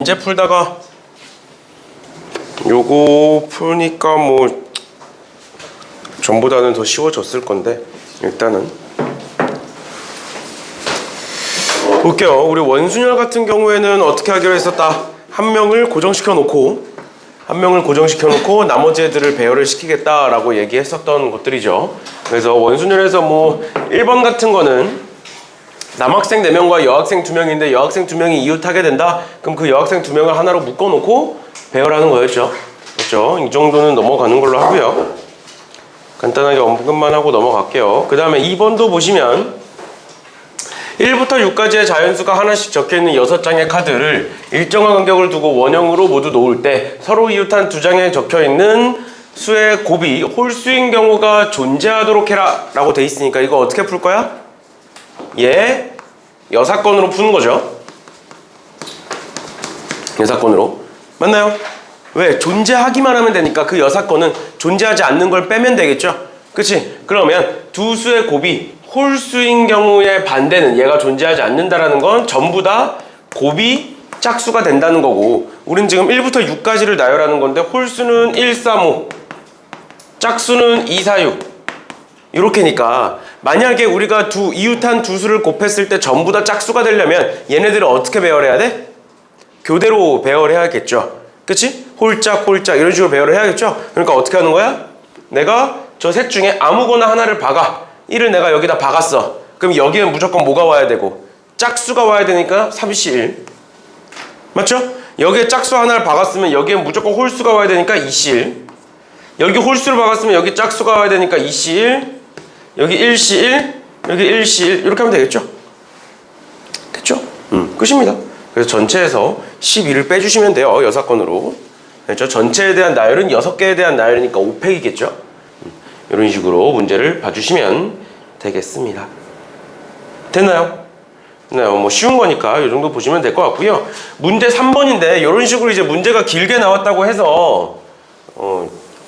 이제 풀다가 요거 푸니까 뭐 전보다는 더 쉬워졌을 건데 일단은 볼게요. 우리 원순열 같은 경우에는 어떻게 하기로 했었다. 한 명을 고정시켜 놓고 나머지 애들을 배열을 시키겠다라고 얘기했었던 것들이죠. 그래서 원순열에서 뭐 1번 같은 거는 남학생 4명과 여학생 2명인데 여학생 2명이 이웃하게 된다? 그럼 그 여학생 2명을 하나로 묶어놓고 배열하는 거였죠. 그렇죠? 이 정도는 넘어가는 걸로 하고요. 간단하게 언급만 하고 넘어갈게요. 그 다음에 2번도 보시면 1부터 6까지의 자연수가 하나씩 적혀있는 6장의 카드를 일정한 간격을 두고 원형으로 모두 놓을 때 서로 이웃한 2장에 적혀있는 수의 곱이 홀수인 경우가 존재하도록 해라 라고 돼 있으니까 이거 어떻게 풀 거야? 예, 여사건으로 푸는 거죠. 여사건으로. 맞나요? 왜? 존재하기만 하면 되니까 그 여사건은 존재하지 않는 걸 빼면 되겠죠? 그치? 그러면 두 수의 곱이 홀수인 경우의 반대는 얘가 존재하지 않는다라는 건 전부 다 곱이 짝수가 된다는 거고 우린 지금 1부터 6까지를 나열하는 건데 홀수는 1, 3, 5 짝수는 2, 4, 6 이렇게니까 만약에 우리가 이웃한 두 수를 곱했을 때 전부 다 짝수가 되려면 얘네들을 어떻게 배열해야 돼? 교대로 배열해야겠죠. 그치? 홀짝 이런 식으로 배열을 해야겠죠. 그러니까 어떻게 하는 거야? 내가 저 셋 중에 아무거나 하나를 박아 1을 내가 여기다 박았어. 그럼 여기엔 무조건 뭐가 와야 되고 짝수가 와야 되니까 3C1 맞죠? 여기에 짝수 하나를 박았으면 여기엔 무조건 홀수가 와야 되니까 2C1 여기 홀수를 박았으면 여기 짝수가 와야 되니까 2C1 여기 1C1 여기 1C1 이렇게 하면 되겠죠? 그쵸? 끝입니다. 그래서 전체에서 12를 빼주시면 돼요. 여사건으로. 그렇죠? 전체에 대한 나열은 6개에 대한 나열이니까 5팩이겠죠? 이런 식으로 문제를 봐주시면 되겠습니다. 됐나요? 됐나요? 뭐 쉬운 거니까 이 정도 보시면 될 것 같고요. 문제 3번인데 이런 식으로 이제 문제가 길게 나왔다고 해서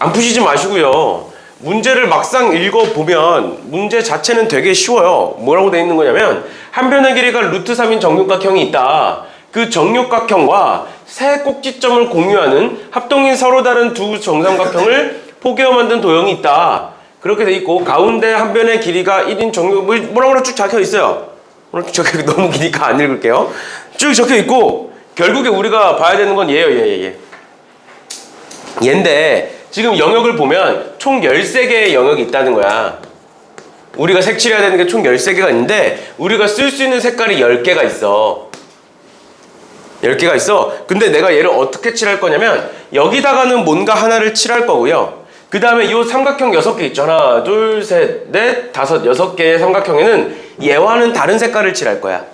안 푸시지 마시고요. 문제를 막상 읽어보면 문제 자체는 되게 쉬워요. 뭐라고 되어 있는 거냐면 한 변의 길이가 루트 3인 정육각형이 있다. 그 정육각형과 세 꼭지점을 공유하는 합동인 서로 다른 두 정삼각형을 포개어 만든 도형이 있다. 그렇게 돼 있고 가운데 한 변의 길이가 1인 정육 뭐라고 쭉 적혀 있어요. 오늘 적혀 너무 기니까 안 읽을게요. 쭉 적혀 있고 결국에 우리가 봐야 되는 건 얘예요. 얘인데 지금 영역을 보면 총 13개의 영역이 있다는 거야. 우리가 색칠해야 되는 게 총 13개가 있는데 우리가 쓸 수 있는 색깔이 10개가 있어. 10개가 있어. 근데 내가 얘를 어떻게 칠할 거냐면 여기다가는 뭔가 하나를 칠할 거고요. 그 다음에 이 삼각형 6개 있죠. 하나, 둘, 셋, 넷, 다섯, 6개의 삼각형에는 얘와는 다른 색깔을 칠할 거야.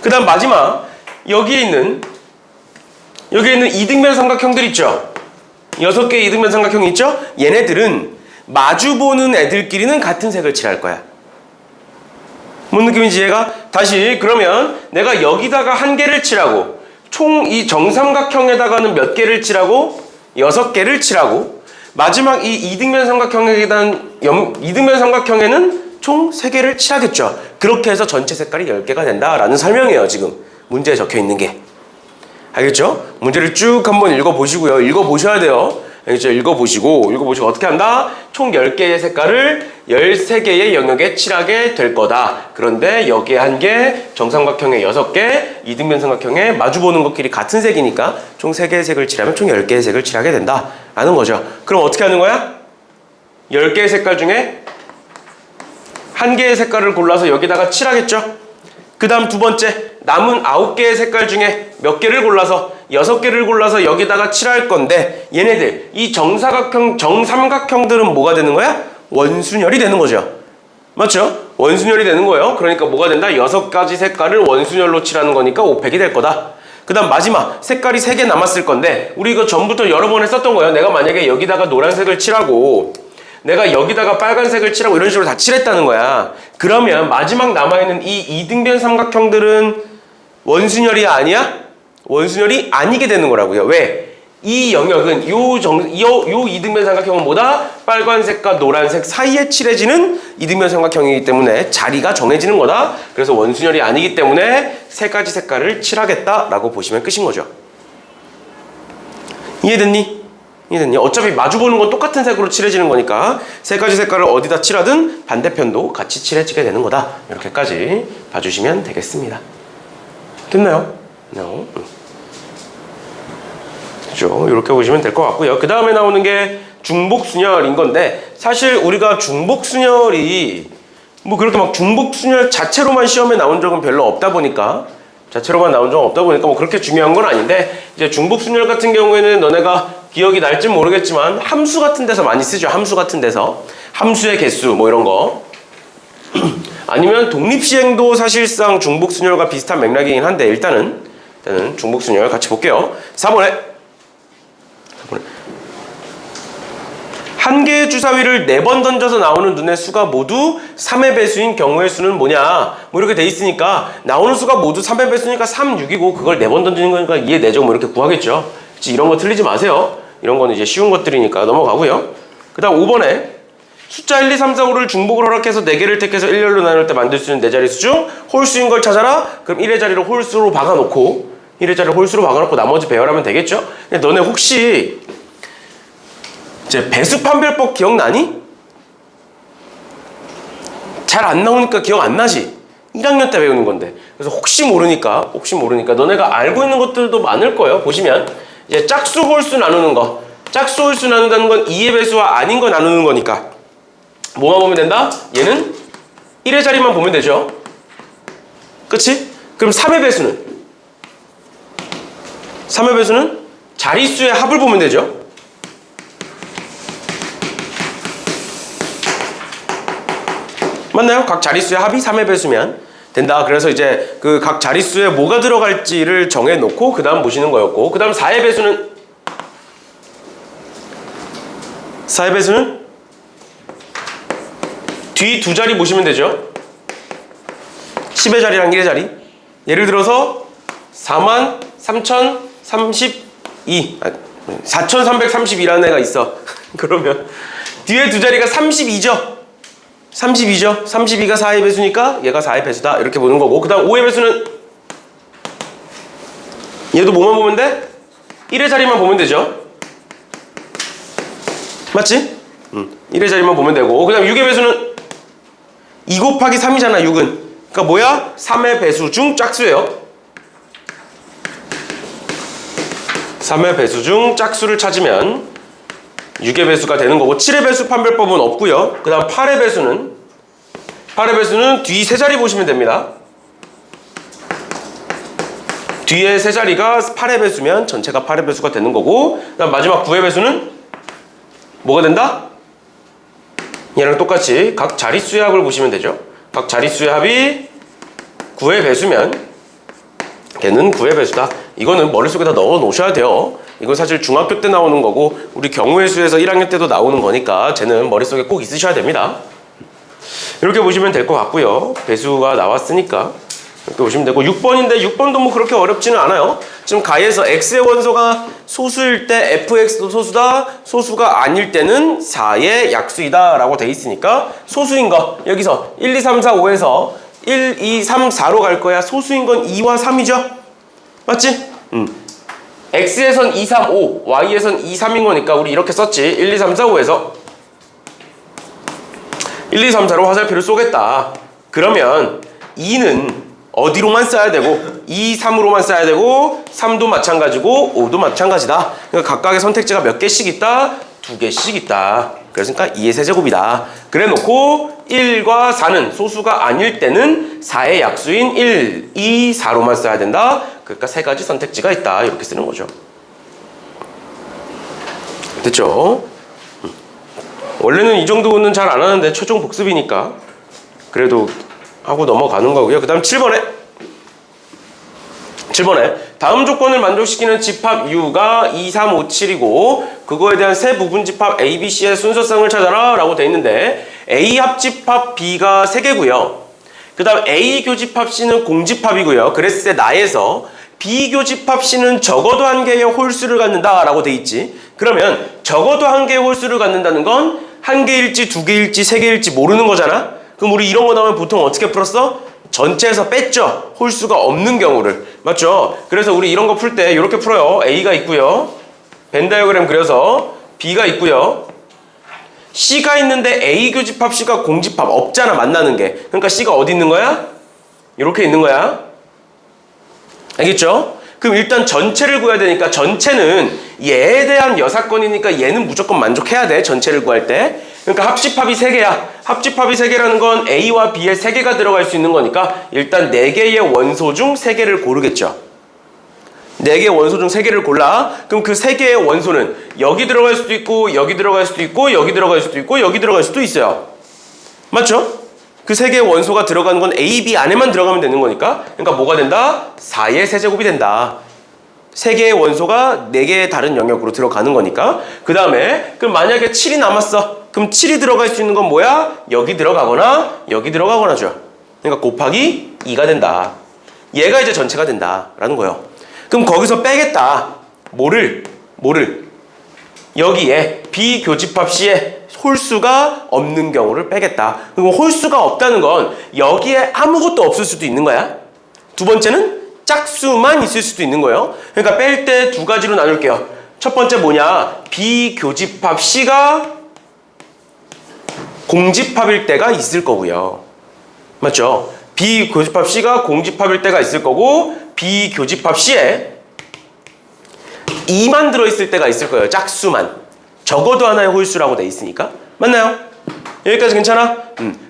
그 다음 마지막 여기에 있는 이등변 삼각형들 있죠. 6개의 이등변 삼각형이 있죠? 얘네들은 마주보는 애들끼리는 같은 색을 칠할 거야. 뭔 느낌인지 얘가? 다시 그러면 내가 여기다가 1개를 칠하고 총 이 정삼각형에다가는 몇 개를 칠하고 6개를 칠하고 마지막 이 이등변 삼각형에는 총 3개를 칠하겠죠. 그렇게 해서 전체 색깔이 10개가 된다라는 설명이에요. 지금 문제에 적혀 있는 게. 알겠죠? 문제를 쭉 한번 읽어보시고요. 읽어보셔야 돼요. 알겠죠? 읽어보시고 어떻게 한다? 총 10개의 색깔을 13개의 영역에 칠하게 될 거다. 그런데 여기에 1개, 정삼각형에 6개, 이등변 삼각형에 마주보는 것끼리 같은 색이니까 총 3개의 색을 칠하면 총 10개의 색을 칠하게 된다. 라는 거죠. 그럼 어떻게 하는 거야? 10개의 색깔 중에 1개의 색깔을 골라서 여기다가 칠하겠죠? 그 다음 두 번째, 남은 9개의 색깔 중에 몇 개를 골라서 6개를 골라서 여기다가 칠할 건데 얘네들, 이 정삼각형들은 뭐가 되는 거야? 원순열이 되는 거죠. 맞죠? 원순열이 되는 거예요. 그러니까 뭐가 된다? 6가지 색깔을 원순열로 칠하는 거니까 5팩이 될 거다. 그 다음 마지막, 색깔이 3개 남았을 건데 우리 이거 전부터 여러 번 했었던 거예요. 내가 만약에 여기다가 노란색을 칠하고 내가 여기다가 빨간색을 칠하고 이런 식으로 다 칠했다는 거야. 그러면 마지막 남아있는 이 이등변 삼각형들은 원순열이 아니야? 원순열이 아니게 되는 거라고요. 왜? 이 영역은 요 이등변 삼각형은 뭐다? 빨간색과 노란색 사이에 칠해지는 이등변 삼각형이기 때문에 자리가 정해지는 거다. 그래서 원순열이 아니기 때문에 세 가지 색깔을 칠하겠다라고 보시면 끝인 거죠. 이해됐니? 이해됐니? 어차피 마주보는 건 똑같은 색으로 칠해지는 거니까 세 가지 색깔을 어디다 칠하든 반대편도 같이 칠해지게 되는 거다. 이렇게까지 봐주시면 되겠습니다. 됐나요? No. 그렇죠. 이렇게 보시면 될 것 같고요. 그 다음에 나오는 게 중복순열인 건데 사실 우리가 중복순열이 뭐 그렇게 막 중복순열 자체로만 시험에 나온 적은 별로 없다 보니까 뭐 그렇게 중요한 건 아닌데 이제 중복순열 같은 경우에는 너네가 기억이 날지 모르겠지만 함수 같은 데서 많이 쓰죠. 함수 같은 데서 함수의 개수 뭐 이런 거 아니면 독립시행도 사실상 중복순열과 비슷한 맥락이긴 한데 일단은 중복순열 같이 볼게요. 4번에 한 개의 주사위를 4번 던져서 나오는 눈의 수가 모두 3의 배수인 경우의 수는 뭐냐 뭐 이렇게 돼 있으니까 나오는 수가 모두 3의 배수니까 3, 6이고 그걸 4번 던지는 거니까 이해되죠? 뭐 이렇게 구하겠죠. 이런 거 틀리지 마세요. 이런 거는 이제 쉬운 것들이니까 넘어가고요. 그 다음 5번에 숫자 1, 2, 3, 4, 5를 중복을 허락해서 4개를 택해서 일렬로 나눌 때 만들 수 있는 4자릿수 중 홀수인 걸 찾아라. 그럼 1의 자리를 홀수로 박아놓고 나머지 배열하면 되겠죠? 근데 너네 혹시 이제 배수 판별법 기억나니? 잘 안 나오니까 기억 안 나지? 1학년 때 배우는 건데. 그래서 혹시 모르니까 너네가 알고 있는 것들도 많을 거예요. 보시면 이제 짝수 홀수 나누는 거. 짝수 홀수 나눈다는 건 2의 배수와 아닌 거 나누는 거니까 뭐만 보면 된다? 얘는 1의 자리만 보면 되죠. 그치? 그럼 3의 배수는 자릿수의 합을 보면 되죠. 맞나요? 각 자릿수의 합이 3의 배수면 된다. 그래서 이제 그 각 자릿수에 뭐가 들어갈지를 정해놓고 그 다음 보시는 거였고 그 다음 4의 배수는 뒤 두 자리 보시면 되죠. 10의 자리랑 1의 자리. 예를 들어서 4332라는 애가 있어. 그러면 뒤에 두 자리가 32죠. 32가 4의 배수니까 얘가 4의 배수다. 이렇게 보는 거고 그 다음 5의 배수는 얘도 뭐만 보면 돼? 1의 자리만 보면 되죠. 맞지? 1의 자리만 보면 되고 그 다음 6의 배수는 2 곱하기 3이잖아 6은. 그러니까 뭐야? 3의 배수 중 짝수예요. 3의 배수 중 짝수를 찾으면 6의 배수가 되는 거고 7의 배수 판별법은 없고요. 그 다음 8의 배수는 뒤 세 자리 보시면 됩니다. 뒤에 세 자리가 8의 배수면 전체가 8의 배수가 되는 거고 그 다음 마지막 9의 배수는 뭐가 된다? 얘랑 똑같이 각 자릿수의 합을 보시면 되죠. 각 자릿수의 합이 9의 배수면 걔는 9의 배수다. 이거는 머릿속에다 넣어 놓으셔야 돼요. 이건 사실 중학교 때 나오는 거고 우리 경우의 수에서 1학년 때도 나오는 거니까 쟤는 머릿속에 꼭 있으셔야 됩니다. 이렇게 보시면 될 것 같고요. 배수가 나왔으니까 이렇게 보시면 되고 6번인데 6번도 뭐 그렇게 어렵지는 않아요. 지금 가에서 x의 원소가 소수일 때 fx도 소수다. 소수가 아닐 때는 4의 약수이다 라고 돼 있으니까 소수인 거 여기서 1, 2, 3, 4, 5에서 1, 2, 3, 4로 갈 거야. 소수인 건 2와 3이죠? 맞지? x에선 2, 3, 5, y에선 2, 3인 거니까 우리 이렇게 썼지. 1, 2, 3, 4, 5에서 1, 2, 3, 4로 화살표를 쏘겠다. 그러면 2는 어디로만 써야 되고 2, 3으로만 써야 되고 3도 마찬가지고 5도 마찬가지다. 그러니까 각각의 선택지가 몇 개씩 있다? 2개씩 있다. 그러니까 2의 세제곱이다. 그래 놓고 1과 4는 소수가 아닐 때는 4의 약수인 1, 2, 4로만 써야 된다. 그러니까 세 가지 선택지가 있다. 이렇게 쓰는 거죠. 됐죠? 원래는 이 정도는 잘 안 하는데 최종 복습이니까 그래도 하고 넘어가는 거고요. 그 다음 7번에 다음 조건을 만족시키는 집합 U가 2, 3, 5, 7이고 그거에 대한 세 부분 집합 A, B, C의 순서성을 찾아라 라고 돼 있는데 A 합집합 B가 3개고요. 그 다음 A 교집합 C는 공집합이고요. 그랬을 때 나에서 비교집합 C는 적어도 한 개의 홀수를 갖는다 라고 돼 있지. 그러면 적어도 한 개의 홀수를 갖는다는 건 한 개일지 두 개일지 세 개일지 모르는 거잖아. 그럼 우리 이런 거 나오면 보통 어떻게 풀었어? 전체에서 뺐죠. 홀수가 없는 경우를. 맞죠? 그래서 우리 이런 거 풀 때 이렇게 풀어요. A가 있고요. 벤 다이어그램 그려서 B가 있고요. C가 있는데 A 교집합 C가 공집합 없잖아. 만나는 게. 그러니까 C가 어디 있는 거야? 이렇게 있는 거야. 알겠죠? 그럼 일단 전체를 구해야 되니까 전체는 얘에 대한 여사건이니까 얘는 무조건 만족해야 돼. 전체를 구할 때. 그러니까 합집합이 3개야. 합집합이 3개라는 건 A와 B에 3개가 들어갈 수 있는 거니까 일단 4개의 원소 중 3개를 고르겠죠. 4개의 원소 중 3개를 골라. 그럼 그 3개의 원소는 여기 들어갈 수도 있고 여기 들어갈 수도 있고 여기 들어갈 수도 있고 여기 들어갈 수도 있어요. 맞죠? 그 3개의 원소가 들어가는 건 A, B 안에만 들어가면 되는 거니까. 그러니까 뭐가 된다? 4의 세제곱이 된다. 3개의 원소가 4개의 다른 영역으로 들어가는 거니까. 그 다음에 그럼 만약에 7이 남았어. 그럼 7이 들어갈 수 있는 건 뭐야? 여기 들어가거나 여기 들어가거나죠. 그러니까 곱하기 2가 된다. 얘가 이제 전체가 된다라는 거예요. 그럼 거기서 빼겠다. 뭐를? 여기에 비교집합 C에 홀수가 없는 경우를 빼겠다. 그럼 홀수가 없다는 건 여기에 아무것도 없을 수도 있는 거야. 두 번째는 짝수만 있을 수도 있는 거예요. 그러니까 뺄 때 2가지로 나눌게요. 첫 번째 뭐냐? 비교집합 C가 공집합일 때가 있을 거고요. 맞죠? 비교집합 C가 공집합일 때가 있을 거고 비교집합 C에 2만 들어있을 때가 있을 거예요. 짝수만. 적어도 하나의 홀수라고 돼 있으니까. 맞나요? 여기까지 괜찮아?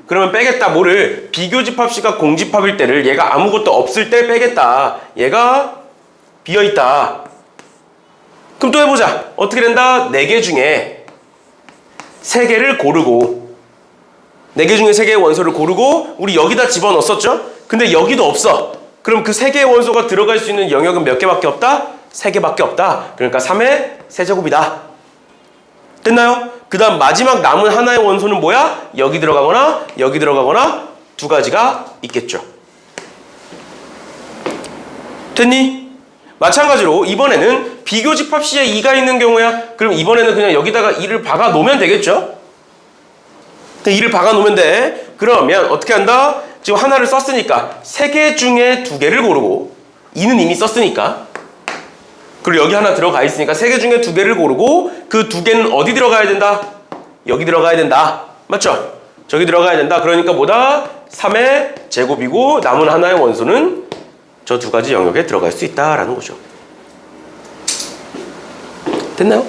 그러면 빼겠다. 뭐를? 비교집합 C가 공집합일 때를 얘가 아무것도 없을 때 빼겠다. 얘가 비어있다. 그럼 또 해보자. 어떻게 된다? 4개 중에 3개를 고르고 4개 중에 3개의 원소를 고르고 우리 여기다 집어넣었었죠? 근데 여기도 없어. 그럼 그 3개의 원소가 들어갈 수 있는 영역은 몇 개밖에 없다? 3개밖에 없다. 그러니까 3의 세제곱이다. 됐나요? 그 다음 마지막 남은 하나의 원소는 뭐야? 여기 들어가거나 여기 들어가거나 2가지가 있겠죠. 됐니? 마찬가지로 이번에는 비교집합 C에 2가 있는 경우야. 그럼 이번에는 그냥 여기다가 2를 박아 놓으면 되겠죠? 2를 박아 놓으면 돼. 그러면 어떻게 한다? 지금 하나를 썼으니까 3개 중에 2개를 고르고 2는 이미 썼으니까 그리고 여기 하나 들어가 있으니까 3개 중에 2개를 고르고 그 2개는 어디 들어가야 된다? 여기 들어가야 된다. 맞죠? 저기 들어가야 된다. 그러니까 뭐다? 3의 제곱이고 남은 하나의 원소는 저 2가지 영역에 들어갈 수 있다라는 거죠. 됐나요?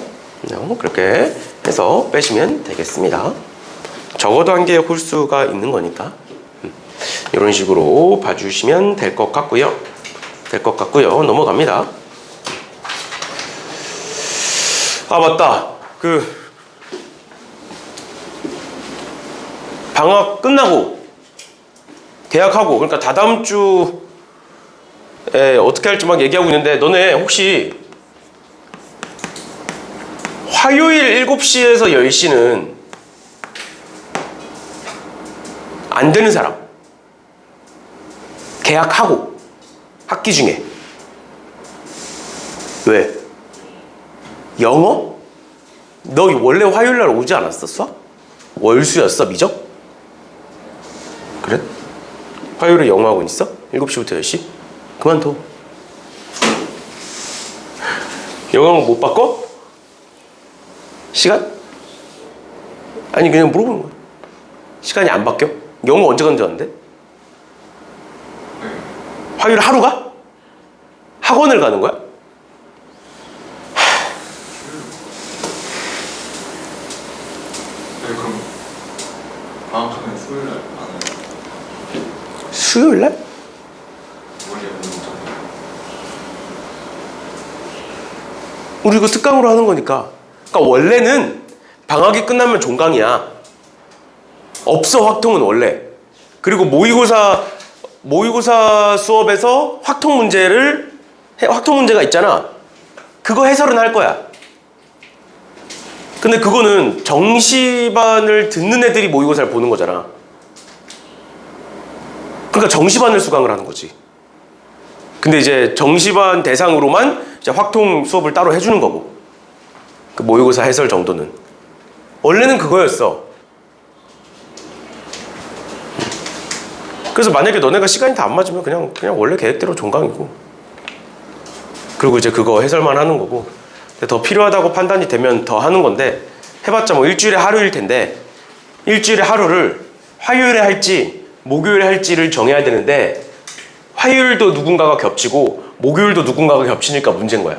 그렇게 해서 빼시면 되겠습니다. 적어도 한 개의 홀수가 있는 거니까 이런 식으로 봐주시면 될 것 같고요. 넘어갑니다. 아 맞다. 방학 끝나고 개학하고 그러니까 다다음 주에 어떻게 할지 막 얘기하고 있는데 너네 혹시 화요일 7시에서 10시는 안 되는 사람? 개학하고 학기 중에 왜? 영어? 너 원래 화요일날 오지 않았었어? 월수였어? 미적? 그래? 화요일에 영어 학원 있어? 7시부터 10시? 그만둬. 영어 학원 못 바꿔? 시간? 아니 그냥 물어보는 거야. 시간이 안 바뀌어? 영어 언제 간다는데? 화요일 하루가? 학원을 가는 거야? 그럼 방학하면 수요일 날 안 와요? 수요일 날? 월요일 운동장. 우리 이거 특강으로 하는 거니까. 그러니까 원래는 방학이 끝나면 종강이야. 없어 확통은 원래. 그리고 모의고사 수업에서 확통 문제가 있잖아. 그거 해설은 할 거야. 근데 그거는 정시반을 듣는 애들이 모의고사를 보는 거잖아. 그러니까 정시반을 수강을 하는 거지. 근데 이제 정시반 대상으로만 이제 확통 수업을 따로 해주는 거고, 그 모의고사 해설 정도는 원래는 그거였어. 그래서 만약에 너네가 시간이 다 안 맞으면 그냥 원래 계획대로 종강이고, 그리고 이제 그거 해설만 하는 거고, 더 필요하다고 판단이 되면 더 하는 건데, 해봤자 뭐 일주일에 하루일 텐데 일주일에 하루를 화요일에 할지 목요일에 할지를 정해야 되는데, 화요일도 누군가가 겹치고 목요일도 누군가가 겹치니까 문제인 거야.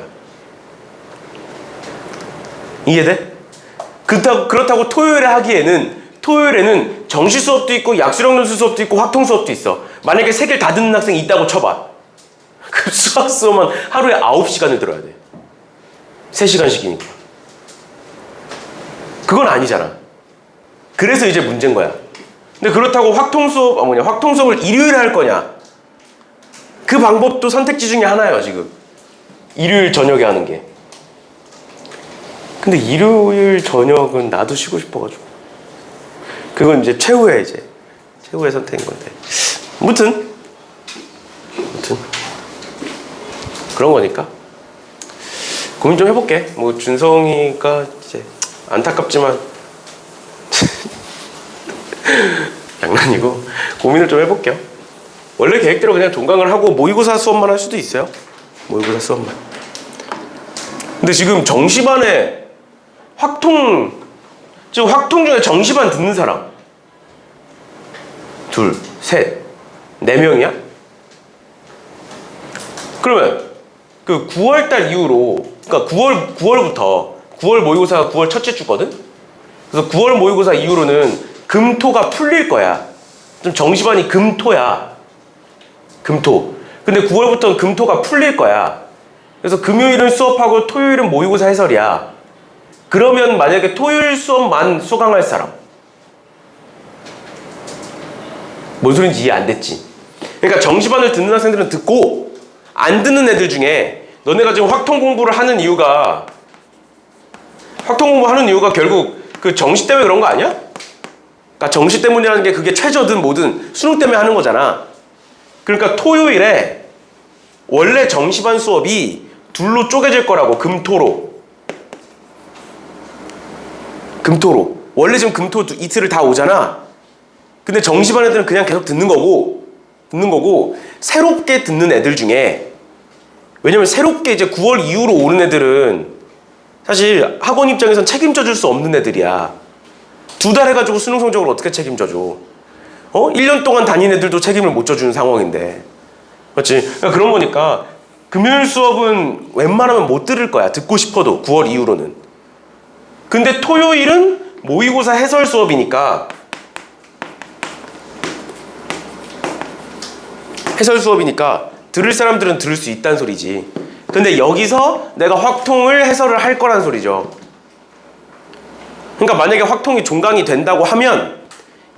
이해돼? 그렇다고 토요일에는 정시 수업도 있고 약수령 논술 수업도 있고 확통 수업도 있어. 만약에 세 개를 다 듣는 학생이 있다고 쳐봐. 그 수학 수업만 하루에 9시간을 들어야 돼. 3시간씩이니까. 그건 아니잖아. 그래서 이제 문제인 거야. 근데 그렇다고 확통 수업을 일요일에 할 거냐? 그 방법도 선택지 중에 하나예요, 지금. 일요일 저녁에 하는 게. 근데 일요일 저녁은 나도 쉬고 싶어가지고. 그건 이제 최후의 선택인 건데. 아무튼 그런 거니까 고민 좀 해볼게. 뭐 준성이가 이제 안타깝지만 장난이고 고민을 좀 해볼게요. 원래 계획대로 그냥 종강을 하고 모의고사 수업만 할 수도 있어요. 모의고사 수업만. 근데 지금 정시반에 확통 중에 정시반 듣는 사람 둘, 셋, 4명이야? 그러면 그 9월달 이후로, 그러니까 9월 모의고사가 9월 첫째 주거든? 그래서 9월 모의고사 이후로는 금토가 풀릴 거야. 좀 정시반이 금토야. 금토. 근데 9월부터는 금토가 풀릴 거야. 그래서 금요일은 수업하고 토요일은 모의고사 해설이야. 그러면 만약에 토요일 수업만 수강할 사람, 뭔 소린지 이해 안 됐지? 그러니까 정시반을 듣는 학생들은 듣고, 안 듣는 애들 중에 너네가 지금 확통 공부를 하는 이유가 결국 그 정시 때문에 그런 거 아니야? 그러니까 정시 때문이라는 게 그게 최저든 뭐든 수능 때문에 하는 거잖아. 그러니까 토요일에 원래 정시반 수업이 둘로 쪼개질 거라고. 금토로. 원래 지금 금토 이틀을 다 오잖아. 근데 정시반 애들은 그냥 계속 듣는 거고 새롭게 듣는 애들 중에, 왜냐면 새롭게 이제 9월 이후로 오는 애들은 사실 학원 입장에선 책임져 줄 수 없는 애들이야. 2달 해가지고 수능 성적을 어떻게 책임져 줘? 1년 동안 다닌 애들도 책임을 못 져주는 상황인데. 그렇지? 그러니까 그런 거니까 금요일 수업은 웬만하면 못 들을 거야. 듣고 싶어도 9월 이후로는. 근데 토요일은 모의고사 해설 수업이니까 들을 사람들은 들을 수 있다는 소리지. 근데 여기서 내가 확통을 해설을 할 거란 소리죠. 그러니까 만약에 확통이 종강이 된다고 하면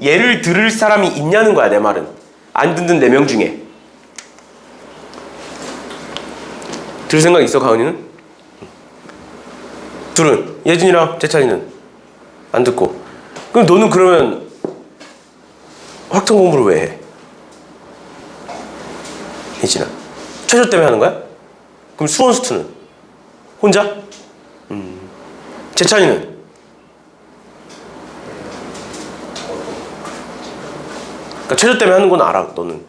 얘를 들을 사람이 있냐는 거야, 내 말은. 안 듣는 4명 중에. 들을 생각 있어, 가은이는? 둘은? 예준이랑 재찬이는? 안 듣고. 그럼 너는 그러면 확통 공부를 왜 해? 예진아. 최저 때문에 하는 거야? 그럼 수원수투는? 혼자? 재찬이는? 그러니까 최저 때문에 하는 건 알아, 너는.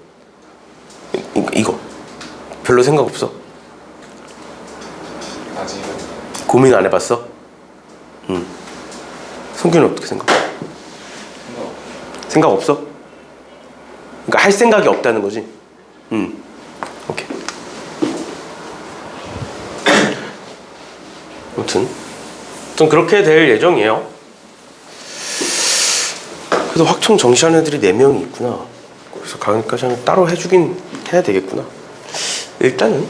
이거 별로 생각 없어? 아직은 고민 안 해봤어? 성균은 어떻게 생각해? 생각 없어? 그러니까 할 생각이 없다는 거지? 오케이. 아무튼 그렇게 될 예정이에요. 그래도 확통 정시하는 애들이 4명이 있구나. 그래서 가은이까지 하면 따로 해주긴 해야 되겠구나. 일단은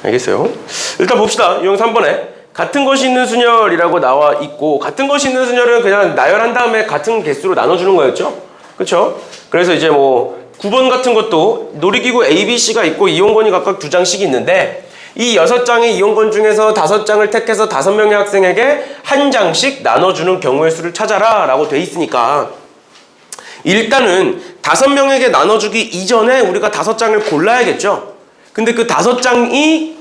알겠어요. 일단 봅시다. 유형 3번에 같은 것이 있는 순열이라고 나와 있고, 같은 것이 있는 순열은 그냥 나열한 다음에 같은 개수로 나눠주는 거였죠. 그렇죠? 그래서 이제 뭐 9번 같은 것도 놀이기구 A, B, C가 있고 이용권이 각각 2장씩 있는데, 이 6장의 이용권 중에서 5장을 택해서 5명의 학생에게 1장씩 나눠주는 경우의 수를 찾아라 라고 돼 있으니까, 일단은 5명에게 나눠주기 이전에 우리가 5장을 골라야겠죠. 근데 그 5장이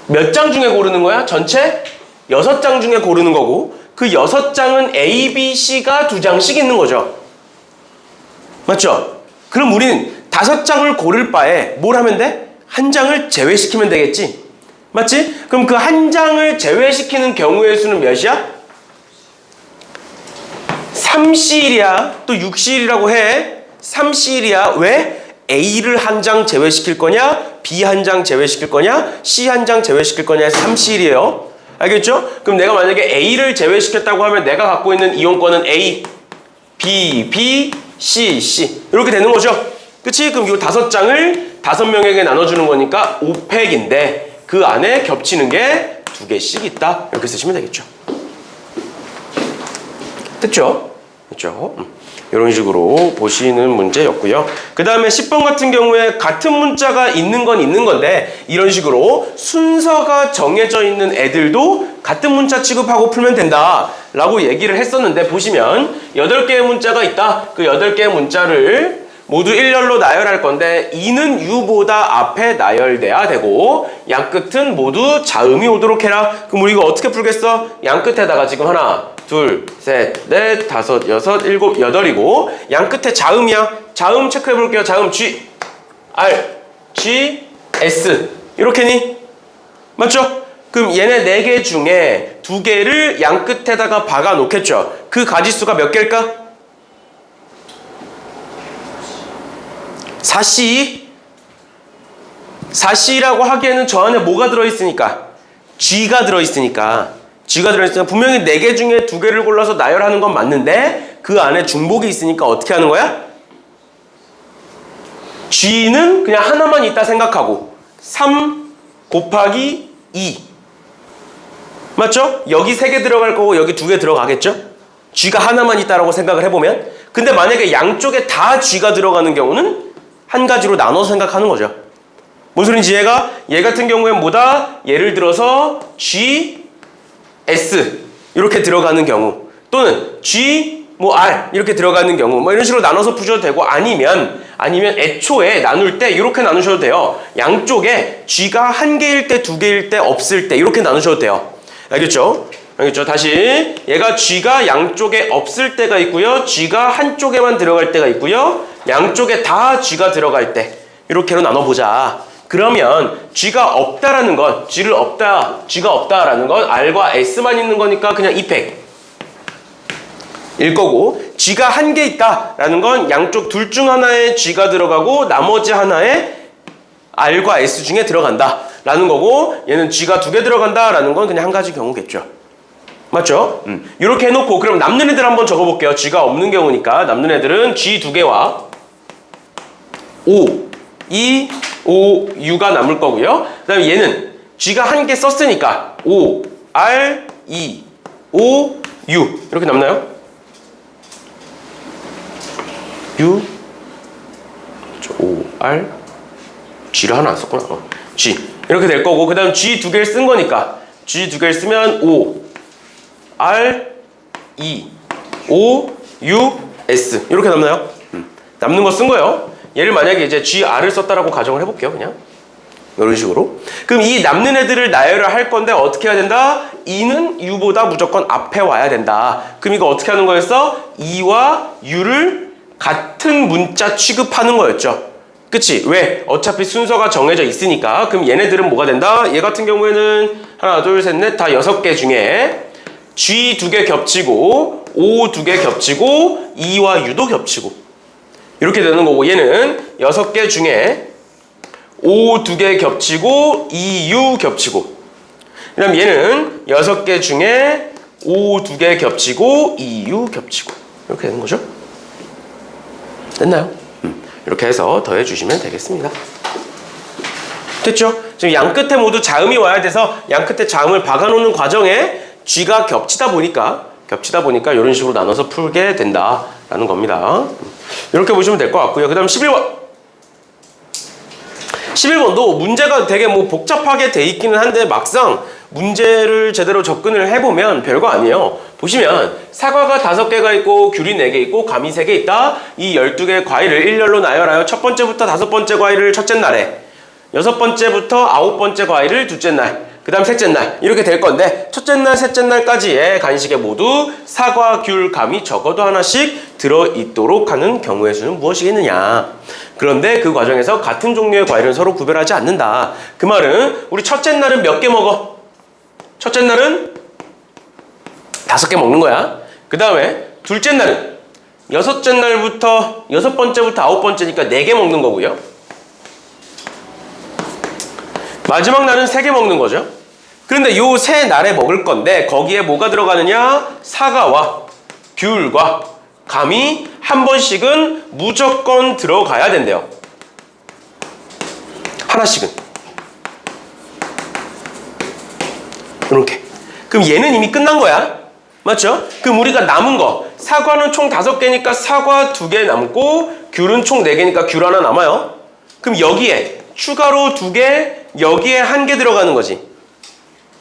몇 장 중에 고르는 거야? 전체 6장 중에 고르는 거고 그 6장은 A, B, C가 2장씩 있는 거죠. 맞죠? 그럼 우리는 5장을 고를 바에 뭘 하면 돼? 1장을 제외시키면 되겠지? 맞지? 그럼 그 1장을 제외시키는 경우의 수는 몇이야? 3C이야. 또 6C이라고 해. 3C이야. 왜? A를 1장 제외시킬 거냐? B 1장 제외시킬 거냐? C 1장 제외시킬 거냐 해서 3C이에요. 알겠죠? 그럼 내가 만약에 A를 제외시켰다고 하면 내가 갖고 있는 이온권은 A, B, B, C, C 이렇게 되는 거죠. 그치? 그럼 이 5장을 5명에게 나눠주는 거니까 5팩인데 그 안에 겹치는 게 2개씩 있다. 이렇게 쓰시면 되겠죠. 됐죠? 그렇죠? 이런 식으로 보시는 문제였고요. 그 다음에 10번 같은 경우에 같은 문자가 있는 건 있는 건데 이런 식으로 순서가 정해져 있는 애들도 같은 문자 취급하고 풀면 된다 라고 얘기를 했었는데 보시면 8개의 문자가 있다. 그 8개의 문자를 모두 일렬로 나열할 건데 이는 유보다 앞에 나열돼야 되고 양끝은 모두 자음이 오도록 해라. 그럼 우리 이거 어떻게 풀겠어? 양끝에다가 지금 하나 둘, 셋, 넷, 다섯, 여섯, 일곱, 여덟이고 양끝에 자음이야. 자음 체크해 볼게요. 자음 G, R, G, S 이렇게니? 맞죠? 그럼 얘네 4개 중에 2개를 양끝에다가 박아 놓겠죠. 그 가지수가 몇 개일까? 4C 4C라고 하기에는 저 안에 뭐가 들어있으니까? G가 들어있으니까 분명히 4개 중에 2개를 골라서 나열하는 건 맞는데 그 안에 중복이 있으니까 어떻게 하는 거야? G는 그냥 하나만 있다 생각하고 3 곱하기 2 맞죠? 여기 3개 들어갈 거고 여기 2개 들어가겠죠? G가 하나만 있다라고 생각을 해보면 근데 만약에 양쪽에 다 G가 들어가는 경우는 한 가지로 나눠서 생각하는 거죠. 뭔 소린지 얘 같은 경우엔 뭐다? 예를 들어서 G, S 이렇게 들어가는 경우 또는 G, R 이렇게 들어가는 경우 뭐 이런 식으로 나눠서 푸셔도 되고 아니면 애초에 나눌 때 이렇게 나누셔도 돼요. 양쪽에 G가 1개일 때 2개일 때 없을 때 이렇게 나누셔도 돼요. 알겠죠? 다시 얘가 G가 양쪽에 없을 때가 있고요. G가 한쪽에만 들어갈 때가 있고요. 양쪽에 다 G가 들어갈 때 이렇게로 나눠보자. 그러면 G가 없다라는 건 G가 없다라는 건 R과 S만 있는 거니까 그냥 2팩 일 거고 G가 1개 있다라는 건 양쪽 둘 중 하나에 G가 들어가고 나머지 하나에 R과 S 중에 들어간다 라는 거고 얘는 G가 2개 들어간다 라는 건 그냥 한 가지 경우겠죠. 맞죠? 이렇게 해놓고 그럼 남는 애들 한번 적어볼게요. G가 없는 경우니까 남는 애들은 G 2개와 O, E, O, U가 남을 거고요. 그 다음에 얘는 G가 1개 썼으니까 O, R, E, O, U 이렇게 남나요? U, O, R, G를 하나 안 썼구나. G 이렇게 될 거고 그 다음 G 2개를 쓴 거니까 G 2개를 쓰면 O, R, E, O, U, S 이렇게 남나요? 남는 거 쓴 거예요. 얘를 만약에 이제 GR을 썼다라고 가정을 해볼게요. 그냥 이런 식으로. 그럼 이 남는 애들을 나열을 할 건데 어떻게 해야 된다? E는 U보다 무조건 앞에 와야 된다. 그럼 이거 어떻게 하는 거였어? E와 U를 같은 문자 취급하는 거였죠. 그치? 왜? 어차피 순서가 정해져 있으니까. 그럼 얘네들은 뭐가 된다? 얘 같은 경우에는 하나, 둘, 셋, 넷 다 6개 중에 G 2개 겹치고 O 2개 겹치고 E와 U도 겹치고 이렇게 되는 거고 얘는 6개 중에 O 2개 겹치고 E, U 겹치고 그 다음 얘는 6개 중에 O 2개 겹치고 E, U 겹치고 이렇게 되는 거죠. 됐나요? 이렇게 해서 더해주시면 되겠습니다. 됐죠? 지금 양끝에 모두 자음이 와야 돼서 양끝에 자음을 박아놓는 과정에 G가 겹치다 보니까 이런 식으로 나눠서 풀게 된다라는 겁니다. 이렇게 보시면 될 것 같고요. 그 다음 11번도 문제가 되게 뭐 복잡하게 돼 있기는 한데 막상 문제를 제대로 접근을 해보면 별거 아니에요. 보시면 사과가 5개가 있고 귤이 4개 있고 감이 3개 있다. 이 12개의 과일을 일렬로 나열하여 첫 번째부터 5번째 과일을 첫째 날에 여섯 번째부터 아홉 번째 과일을 둘째 날, 그 다음 셋째 날 이렇게 될 건데 첫째 날, 셋째 날까지의 간식에 모두 사과, 귤, 감이 적어도 하나씩 들어있도록 하는 경우의 수는 무엇이겠느냐. 그런데 그 과정에서 같은 종류의 과일은 서로 구별하지 않는다. 그 말은 우리 첫째 날은 몇 개 먹어? 첫째 날은 5개 먹는 거야. 그 다음에 둘째 날은 여섯 번째부터 아홉 번째니까 4개 먹는 거고요. 마지막 날은 3개 먹는 거죠. 그런데 요 세 날에 먹을 건데 거기에 뭐가 들어가느냐? 사과와 귤과 감이 한 번씩은 무조건 들어가야 된대요. 하나씩은. 이렇게. 그럼 얘는 이미 끝난 거야. 맞죠? 그럼 우리가 남은 거 사과는 총 5개니까 사과 2개 남고 귤은 총 4개니까 귤 하나 남아요. 그럼 여기에 추가로 2개, 여기에 1개 들어가는 거지.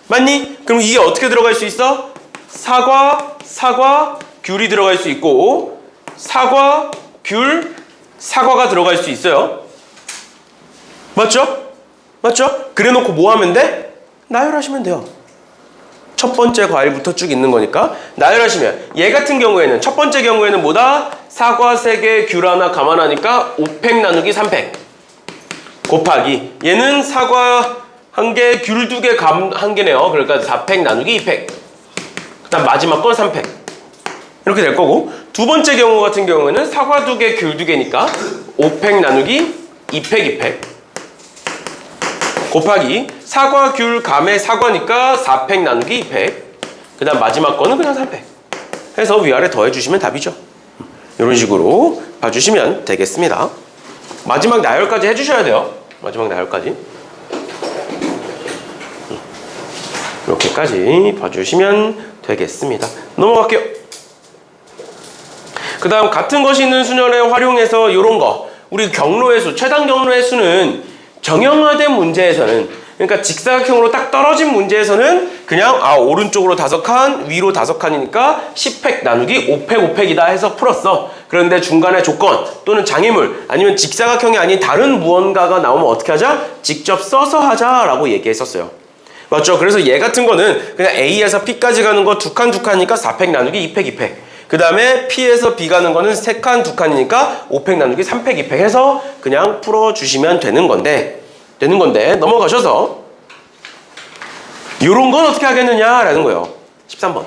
맞니? 그럼 이게 어떻게 들어갈 수 있어? 사과, 귤이 들어갈 수 있고 사과, 귤, 사과가 들어갈 수 있어요. 맞죠? 그래 놓고 뭐 하면 돼? 나열하시면 돼요. 첫 번째 과일부터 쭉 있는 거니까 나열하시면 얘 같은 경우에는 첫 번째 경우에는 뭐다? 사과 3개, 귤 하나, 감 하나니까 5팩 나누기 3팩 곱하기 얘는 사과 1개, 귤 2개, 감 1개네요. 그러니까 4팩 나누기 2팩 그 다음 마지막 건 3팩 이렇게 될 거고 두 번째 경우 같은 경우에는 사과 2개, 귤 2개니까 5팩 나누기 2팩 2팩 곱하기 사과, 귤, 감의 사과니까 4팩 나누기 2팩 그 다음 마지막 거는 그냥 3팩 해서 위아래 더해주시면 답이죠. 이런 식으로 봐주시면 되겠습니다. 마지막 나열까지 해주셔야 돼요. 마지막 나열까지 이렇게까지 봐주시면 되겠습니다. 넘어갈게요. 그 다음 같은 것이 있는 수년에 활용해서 이런 거 우리 경로의 수, 최단 경로의 수는 정형화된 문제에서는 그러니까 직사각형으로 딱 떨어진 문제에서는 그냥 오른쪽으로 5칸 위로 5칸이니까 10팩 나누기 5팩 5팩이다 해서 풀었어. 그런데 중간에 조건 또는 장애물 아니면 직사각형이 아닌 다른 무언가가 나오면 어떻게 하자? 직접 써서 하자라고 얘기했었어요. 맞죠? 그래서 얘 같은 거는 그냥 A에서 P까지 가는 거 2칸이니까 4팩 나누기 2팩 2팩 그 다음에 P에서 B 가는 거는 3칸 2칸이니까 5팩 나누기 3팩 2팩 해서 그냥 풀어주시면 되는 건데 넘어가셔서 요런 건 어떻게 하겠느냐라는 거예요. 13번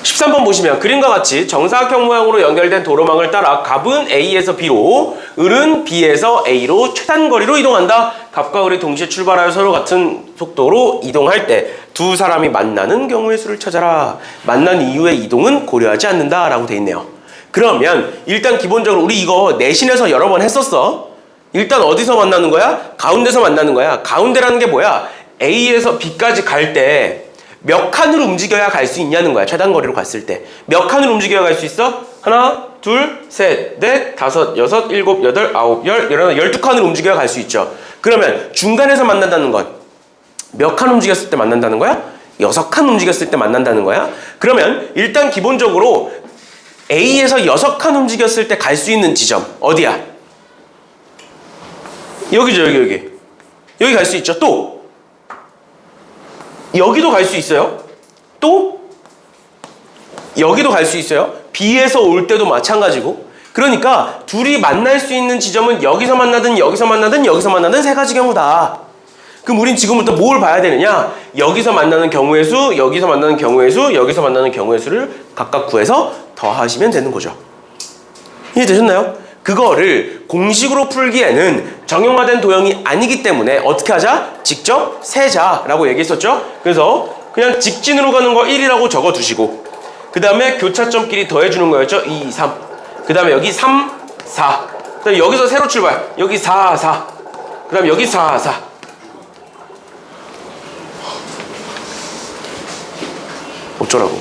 13번 보시면 그림과 같이 정사각형 모양으로 연결된 도로망을 따라 갑은 A에서 B로, 을은 B에서 A로 최단 거리로 이동한다. 갑과 을이 동시에 출발하여 서로 같은 속도로 이동할 때 두 사람이 만나는 경우의 수를 찾아라. 만난 이후의 이동은 고려하지 않는다 라고 돼 있네요. 그러면 일단 기본적으로 우리 이거 내신에서 여러 번 했었어. 일단 어디서 만나는 거야? 가운데서 만나는 거야. 가운데라는 게 뭐야? A에서 B까지 갈 때 몇 칸으로 움직여야 갈 수 있냐는 거야. 최단 거리로 갔을 때 몇 칸으로 움직여야 갈 수 있어? 하나, 둘, 셋, 넷, 다섯, 여섯, 일곱, 여덟, 아홉, 열, 12칸으로 움직여야 갈 수 있죠. 그러면 중간에서 만난다는 건 몇 칸 움직였을 때 만난다는 거야? 6칸 움직였을 때 만난다는 거야? 그러면 일단 기본적으로 A에서 6칸 움직였을 때 갈 수 있는 지점 어디야? 여기죠. 여기 갈 수 있죠. 또 여기도 갈 수 있어요. 또 여기도 갈 수 있어요. B에서 올 때도 마찬가지고. 그러니까 둘이 만날 수 있는 지점은 여기서 만나든 여기서 만나든 여기서 만나든 3가지 경우다. 그럼 우린 지금부터 뭘 봐야 되느냐? 여기서 만나는 경우의 수, 여기서 만나는 경우의 수, 여기서 만나는 경우의 수를 각각 구해서 더하시면 되는 거죠. 이해되셨나요? 그거를 공식으로 풀기에는 정형화된 도형이 아니기 때문에 어떻게 하자? 직접 세자라고 얘기했었죠? 그래서 그냥 직진으로 가는 거 1이라고 적어두시고 그 다음에 교차점끼리 더해주는 거였죠? 2, 3. 그 다음에 여기 3, 4. 그 다음에 여기서 세로 출발. 여기 4, 4. 그 다음에 여기 4, 4. 어쩌라고.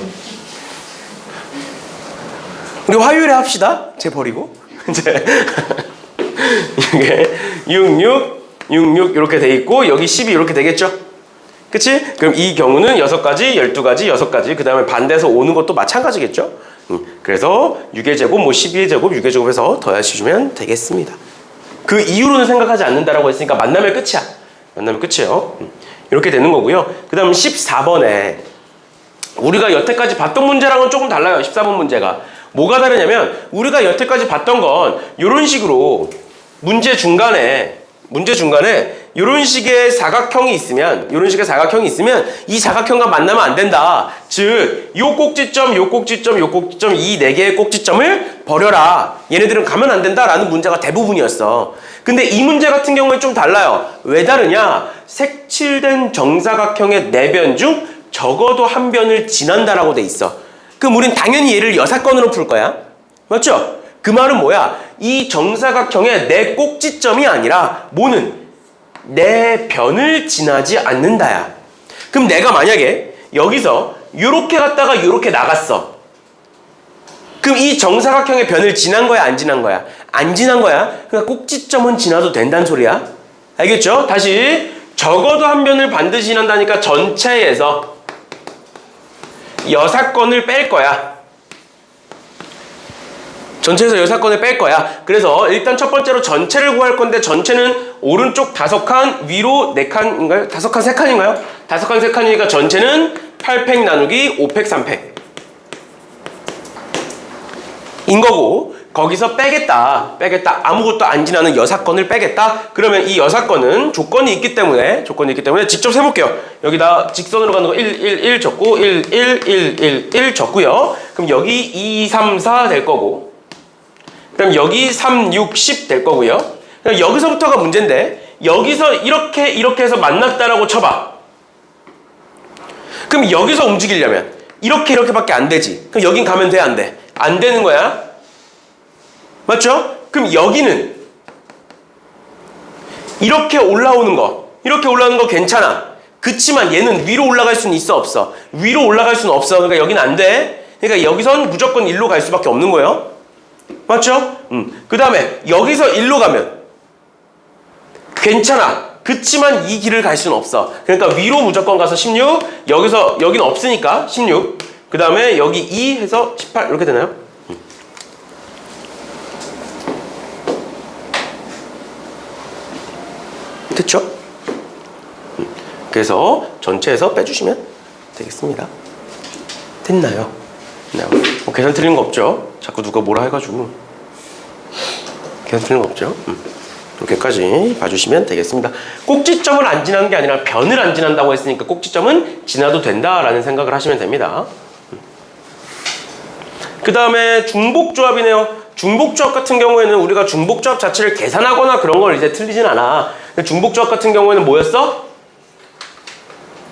우리 화요일에 합시다. 쟤 버리고. 이제 이게 66 이렇게 돼 있고 여기 12 이렇게 되겠죠? 그치? 그럼 이 경우는 6가지, 12가지, 6가지 그 다음에 반대에서 오는 것도 마찬가지겠죠? 그래서 6의 제곱, 뭐 12의 제곱, 6의 제곱해서 더하시면 되겠습니다. 그 이후로는 생각하지 않는다라고 했으니까 만나면 끝이야. 만나면 끝이에요. 이렇게 되는 거고요. 그 다음 14번에 우리가 여태까지 봤던 문제랑은 조금 달라요. 14번 문제가. 뭐가 다르냐면 우리가 여태까지 봤던 건 이런 식으로 문제 중간에 이런 식의 사각형이 있으면 이 사각형과 만나면 안 된다. 즉, 요 꼭지점, 요 꼭지점, 요 꼭지점 이 네 개의 꼭지점을 버려라. 얘네들은 가면 안 된다라는 문제가 대부분이었어. 근데 이 문제 같은 경우에 좀 달라요. 왜 다르냐? 색칠된 정사각형의 네 변 중 적어도 한 변을 지난다라고 돼 있어. 그럼 우린 당연히 얘를 여사건으로 풀 거야. 맞죠? 그 말은 뭐야? 이 정사각형의 네 꼭지점이 아니라 뭐는 네 변을 지나지 않는다야. 그럼 내가 만약에 여기서 요렇게 갔다가 요렇게 나갔어. 그럼 이 정사각형의 변을 지난 거야, 안 지난 거야? 안 지난 거야. 그러니까 꼭지점은 지나도 된다는 소리야. 알겠죠? 다시 적어도 한 변을 반드시 지난다니까 전체에서 여사건을 뺄 거야. 전체에서 여사건을 뺄 거야. 그래서 일단 첫 번째로 전체를 구할 건데 전체는 오른쪽 5칸, 위로 4칸인가요? 5칸 3칸인가요? 5칸 3칸이니까 전체는 8팩 나누기 5팩 3팩 인 거고, 거기서 빼겠다. 아무것도 안 지나는 여사건을 빼겠다. 그러면 이 여사건은 조건이 있기 때문에 직접 세볼게요. 여기다 직선으로 가는 거 1 적고 1 적고요. 그럼 여기 2, 3, 4 될 거고, 그럼 여기 3, 6, 10 될 거고요. 그럼 여기서부터가 문제인데, 여기서 이렇게 해서 만났다라고 쳐봐. 그럼 여기서 움직이려면 이렇게밖에 안 되지. 그럼 여긴 가면 돼, 안 돼? 안 되는 거야. 맞죠? 그럼 여기는 이렇게 올라오는 거 괜찮아. 그치만 얘는 위로 올라갈 수는 있어, 없어? 위로 올라갈 수는 없어. 그러니까 여기는 안 돼. 그러니까 여기선 무조건 1로 갈 수밖에 없는 거예요. 맞죠? 그 다음에 여기서 1로 가면 괜찮아. 그치만 이 길을 갈 수는 없어. 그러니까 위로 무조건 가서 16, 여기는 없으니까 16, 그 다음에 여기 2 해서 18 이렇게 되나요? 됐죠? 그래서 전체에서 빼주시면 되겠습니다. 됐나요? 뭐 계산 틀린 거 없죠? 자꾸 누가 뭐라 해가지고 계산 틀린 거 없죠? 이렇게까지 봐주시면 되겠습니다. 꼭지점을 안 지나는 게 아니라 변을 안 지난다고 했으니까 꼭지점은 지나도 된다라는 생각을 하시면 됩니다. 그 다음에 중복조합이네요. 중복조합 같은 경우에는 우리가 중복조합 자체를 계산하거나 그런 걸 이제 틀리진 않아. 중복조합 같은 경우에는 뭐였어?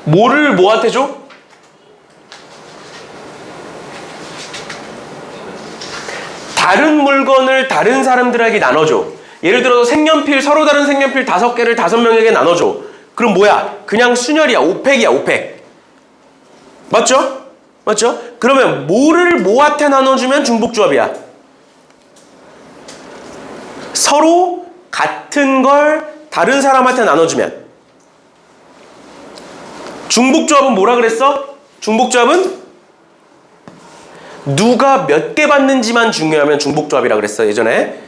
뭐를 뭐한테 줘? 다른 물건을 다른 사람들에게 나눠줘. 예를 들어서 색연필, 서로 다른 색연필 5개를 5명에게 나눠줘. 그럼 뭐야? 그냥 순열이야. 5팩이야, 5팩. 맞죠? 그러면 뭐를 뭐한테 나눠주면 중복조합이야? 서로 같은 걸 다른 사람한테 나눠주면. 중복조합은 뭐라 그랬어? 중복조합은 누가 몇 개 받는지만 중요하면 중복조합이라 그랬어, 예전에.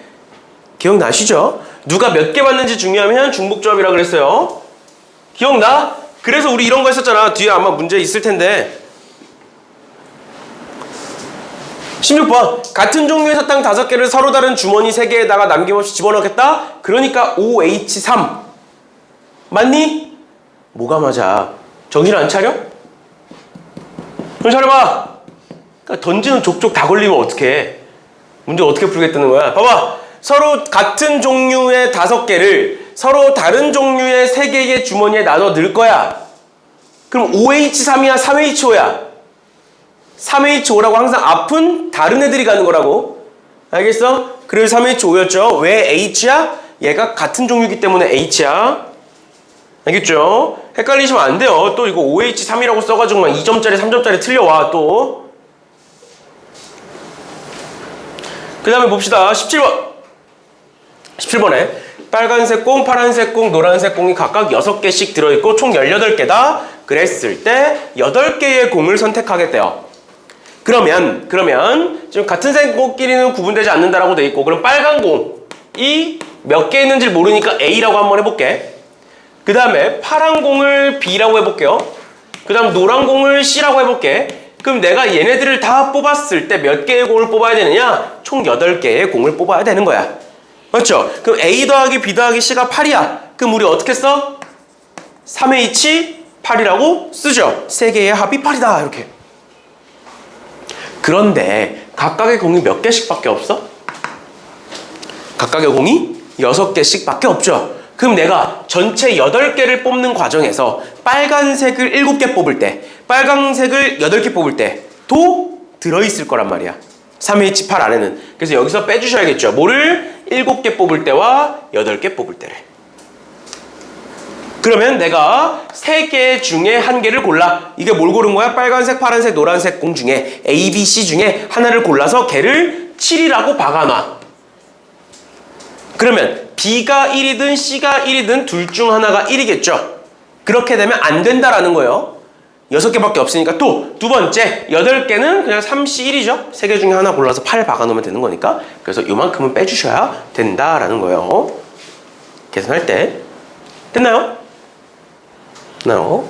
기억나시죠? 누가 몇 개 받는지 중요하면 중복조합이라 그랬어요. 기억나? 그래서 우리 이런 거 했었잖아. 뒤에 아마 문제 있을 텐데. 16번. 같은 종류의 사탕 5개를 서로 다른 주머니 3개에다가 남김없이 집어넣겠다? 그러니까 OH3. 맞니? 뭐가 맞아? 정신 안 차려? 정신 차려봐. 그러니까 던지는 족족 다 걸리면 어떡해? 문제 어떻게 풀겠다는 거야? 봐봐. 서로 같은 종류의 5개를 서로 다른 종류의 3개의 주머니에 나눠 넣을 거야. 그럼 OH3이야, 3HO야? 3HO라고 항상 앞은 다른 애들이 가는 거라고. 알겠어? 그래서 3HO였죠. 왜 H야? 얘가 같은 종류이기 때문에 H야. 알겠죠? 헷갈리시면 안 돼요. 또 이거 OH3이라고 써가지고 2점짜리 3점짜리 틀려와 또. 그 다음에 봅시다. 17번에 빨간색 공, 파란색 공, 노란색 공이 각각 6개씩 들어있고 총 18개다. 그랬을 때 8개의 공을 선택하겠대요. 그러면 지금 같은 색 공끼리는 구분되지 않는다라고 돼 있고, 그럼 빨간 공이 몇 개 있는지 모르니까 A라고 한번 해볼게. 그 다음에 파란 공을 B라고 해볼게요. 그 다음 노란 공을 C라고 해볼게. 그럼 내가 얘네들을 다 뽑았을 때 몇 개의 공을 뽑아야 되느냐? 총 8개의 공을 뽑아야 되는 거야. 맞죠? 그럼 A 더하기 B 더하기 C가 8이야. 그럼 우리 어떻게 써? 3H 8이라고 쓰죠. 3개의 합이 8이다. 이렇게. 그런데 각각의 공이 몇 개씩 밖에 없어? 각각의 공이 6개씩 밖에 없죠. 그럼 내가 전체 8개를 뽑는 과정에서 빨간색을 7개 뽑을 때, 빨간색을 8개 뽑을 때도 들어있을 거란 말이야. 3H8 안에는. 그래서 여기서 빼주셔야겠죠. 뭐를? 7개 뽑을 때와 8개 뽑을 때를. 그러면 내가 3개 중에 1개를 골라. 이게 뭘 고른 거야? 빨간색, 파란색, 노란색 공 중에 A, B, C 중에 하나를 골라서 걔를 7이라고 박아놔. 그러면 B가 1이든 C가 1이든 둘 중 하나가 1이겠죠. 그렇게 되면 안 된다라는 거예요. 6개밖에 없으니까 또 두 번째 8개는 그냥 3C1이죠. 3개 중에 하나 골라서 8 박아놓으면 되는 거니까. 그래서 요만큼은 빼주셔야 된다라는 거예요. 계산할 때. 됐나요? 됐나요?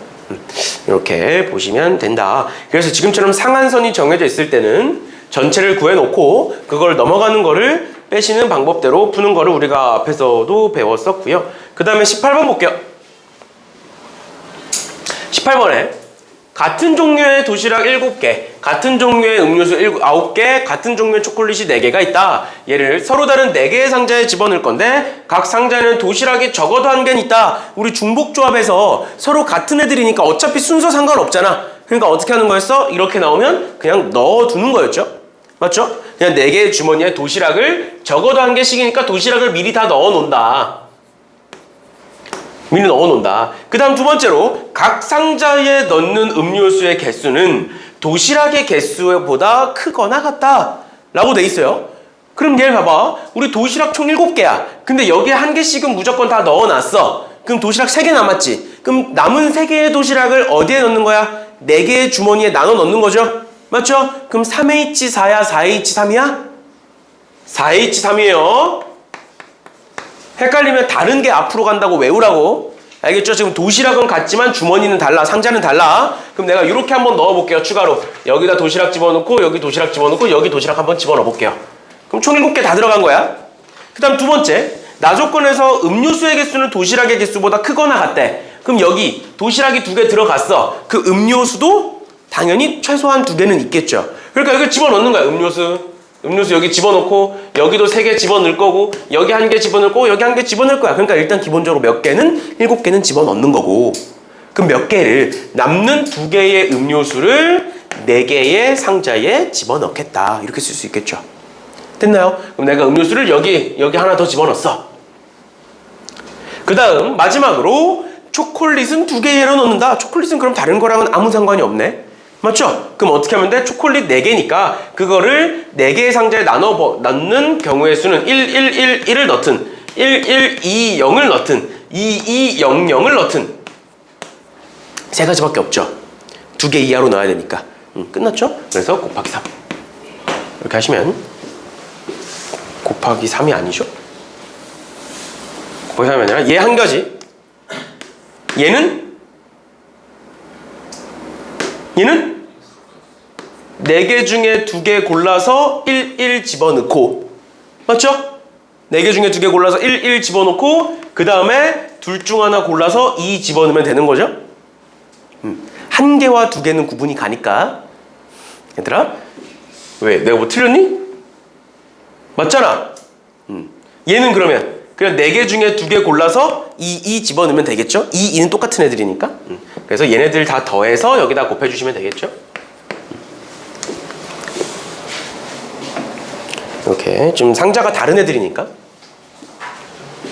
이렇게 보시면 된다. 그래서 지금처럼 상한선이 정해져 있을 때는 전체를 구해놓고 그걸 넘어가는 거를 빼시는 방법대로 푸는 거를 우리가 앞에서도 배웠었고요. 그 다음에 18번 볼게요. 18번에 같은 종류의 도시락 7개, 같은 종류의 음료수 9개, 같은 종류의 초콜릿이 4개가 있다. 얘를 서로 다른 4개의 상자에 집어넣을 건데 각 상자에는 도시락이 적어도 1개는 있다. 우리 중복조합에서 서로 같은 애들이니까 어차피 순서 상관없잖아. 그러니까 어떻게 하는 거였어? 이렇게 나오면 그냥 넣어두는 거였죠. 맞죠? 그냥 4개의 주머니에 도시락을 적어도 1개씩이니까 도시락을 미리 다 넣어놓는다. 미리 넣어놓는다. 그 다음 두 번째로 각 상자에 넣는 음료수의 개수는 도시락의 개수보다 크거나 같다 라고 돼 있어요. 그럼 얘를 봐봐. 우리 도시락 총 7개야. 근데 여기에 1개씩은 무조건 다 넣어놨어. 그럼 도시락 3개 남았지. 그럼 남은 3개의 도시락을 어디에 넣는 거야? 4개의 주머니에 나눠 넣는 거죠. 맞죠? 그럼 3H4야? 4H3이야? 4H3이에요. 헷갈리면 다른 게 앞으로 간다고 외우라고. 알겠죠? 지금 도시락은 같지만 주머니는 달라. 상자는 달라. 그럼 내가 이렇게 한번 넣어볼게요. 추가로. 여기다 도시락 집어넣고 여기 도시락 집어넣고 여기 도시락 한번 집어넣어볼게요. 그럼 총 7개 다 들어간 거야. 그 다음 두 번째. 나 조건에서 음료수의 개수는 도시락의 개수보다 크거나 같대. 그럼 여기 도시락이 2개 들어갔어. 그 음료수도 당연히 최소한 2개는 있겠죠. 그러니까 여기 집어넣는 거야. 음료수 여기 집어넣고 여기도 3개 집어넣을 거고 여기 1개 집어넣을 거고 여기 1개 집어넣을 거야. 그러니까 일단 기본적으로 몇 개는 7개는 집어넣는 거고, 그럼 몇 개를 남는 2개의 음료수를 4개의 상자에 집어넣겠다. 이렇게 쓸 수 있겠죠. 됐나요? 그럼 내가 음료수를 여기 하나 더 집어넣었어. 그 다음 마지막으로 초콜릿은 2개로 넣는다. 초콜릿은 그럼 다른 거랑은 아무 상관이 없네. 맞죠? 그럼 어떻게 하면 돼? 초콜릿 4개니까 그거를 4개의 상자에 넣는 경우의 수는 1, 1, 1, 1을 넣든 1, 1, 2, 0을 넣든 2, 2, 0, 0을 넣든 3가지밖에 없죠. 2개 이하로 넣어야 되니까. 끝났죠? 그래서 곱하기 3 이렇게 하시면 곱하기 3이 아니죠? 곱하기 3이 아니라 얘 한 가지, 얘는 4개 중에 2개 골라서 1, 1 집어넣고, 맞죠? 4개 중에 2개 골라서 1, 1 집어넣고 그 다음에 둘 중 하나 골라서 2 집어넣으면 되는 거죠. 1개와 2개는 구분이 가니까. 얘들아, 왜? 내가 뭐 틀렸니? 맞잖아. 얘는 그러면 그냥 4개 중에 2개 골라서 2 집어넣으면 되겠죠? 2는 똑같은 애들이니까. 그래서 얘네들 다 더해서 여기다 곱해주시면 되겠죠? 이렇게 지금 상자가 다른 애들이니까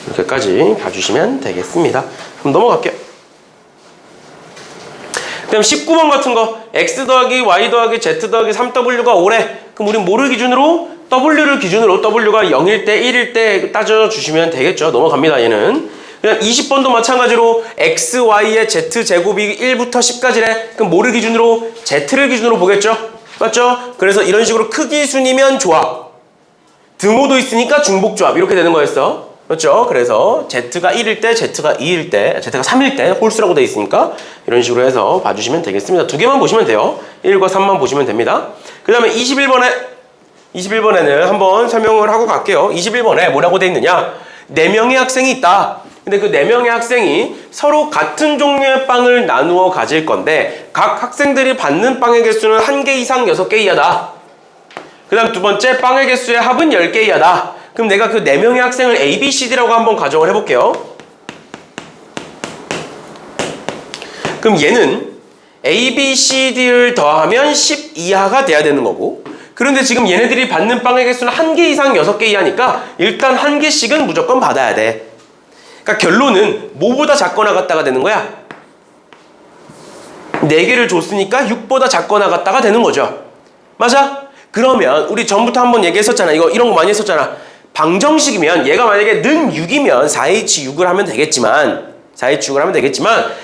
이렇게까지 봐주시면 되겠습니다. 그럼 넘어갈게요. 그 다음 19번 같은 거 x 더하기 y 더하기 z 더하기 3w가 5래. 그럼 우린 뭐를 기준으로? w를 기준으로 w가 0일 때 1일 때 따져주시면 되겠죠. 넘어갑니다. 얘는 그냥 20번도 마찬가지로 x, y의 z 제곱이 1부터 10까지래. 그럼 뭐를 기준으로? z를 기준으로 보겠죠. 맞죠? 그래서 이런 식으로 크기 순이면 조합, 등호도 있으니까 중복조합 이렇게 되는 거였어. 그렇죠? 그래서 Z가 1일 때, Z가 2일 때, Z가 3일 때 홀수라고 되어 있으니까 이런 식으로 해서 봐주시면 되겠습니다. 두 개만 보시면 돼요. 1과 3만 보시면 됩니다. 그 다음에 21번에는 한번 설명을 하고 갈게요. 21번에 뭐라고 되어 있느냐? 4명의 학생이 있다. 근데 그 4명의 학생이 서로 같은 종류의 빵을 나누어 가질 건데 각 학생들이 받는 빵의 개수는 1개 이상 6개 이하다. 그 다음 두 번째, 빵의 개수의 합은 10개 이하다. 그럼 내가 그 4명의 학생을 A, B, C, D라고 한번 가정을 해볼게요. 그럼 얘는 A, B, C, D를 더하면 10 이하가 돼야 되는 거고, 그런데 지금 얘네들이 받는 빵의 개수는 1개 이상 6개 이하니까 일단 1개씩은 무조건 받아야 돼. 그러니까 결론은 뭐보다 작거나 같다가 되는 거야? 4개를 줬으니까 6보다 작거나 같다가 되는 거죠. 맞아? 그러면 우리 전부터 한번 얘기했었잖아. 이런 거 많이 했었잖아. 방정식이면 얘가 만약에 는 6이면 4H6을 하면 되겠지만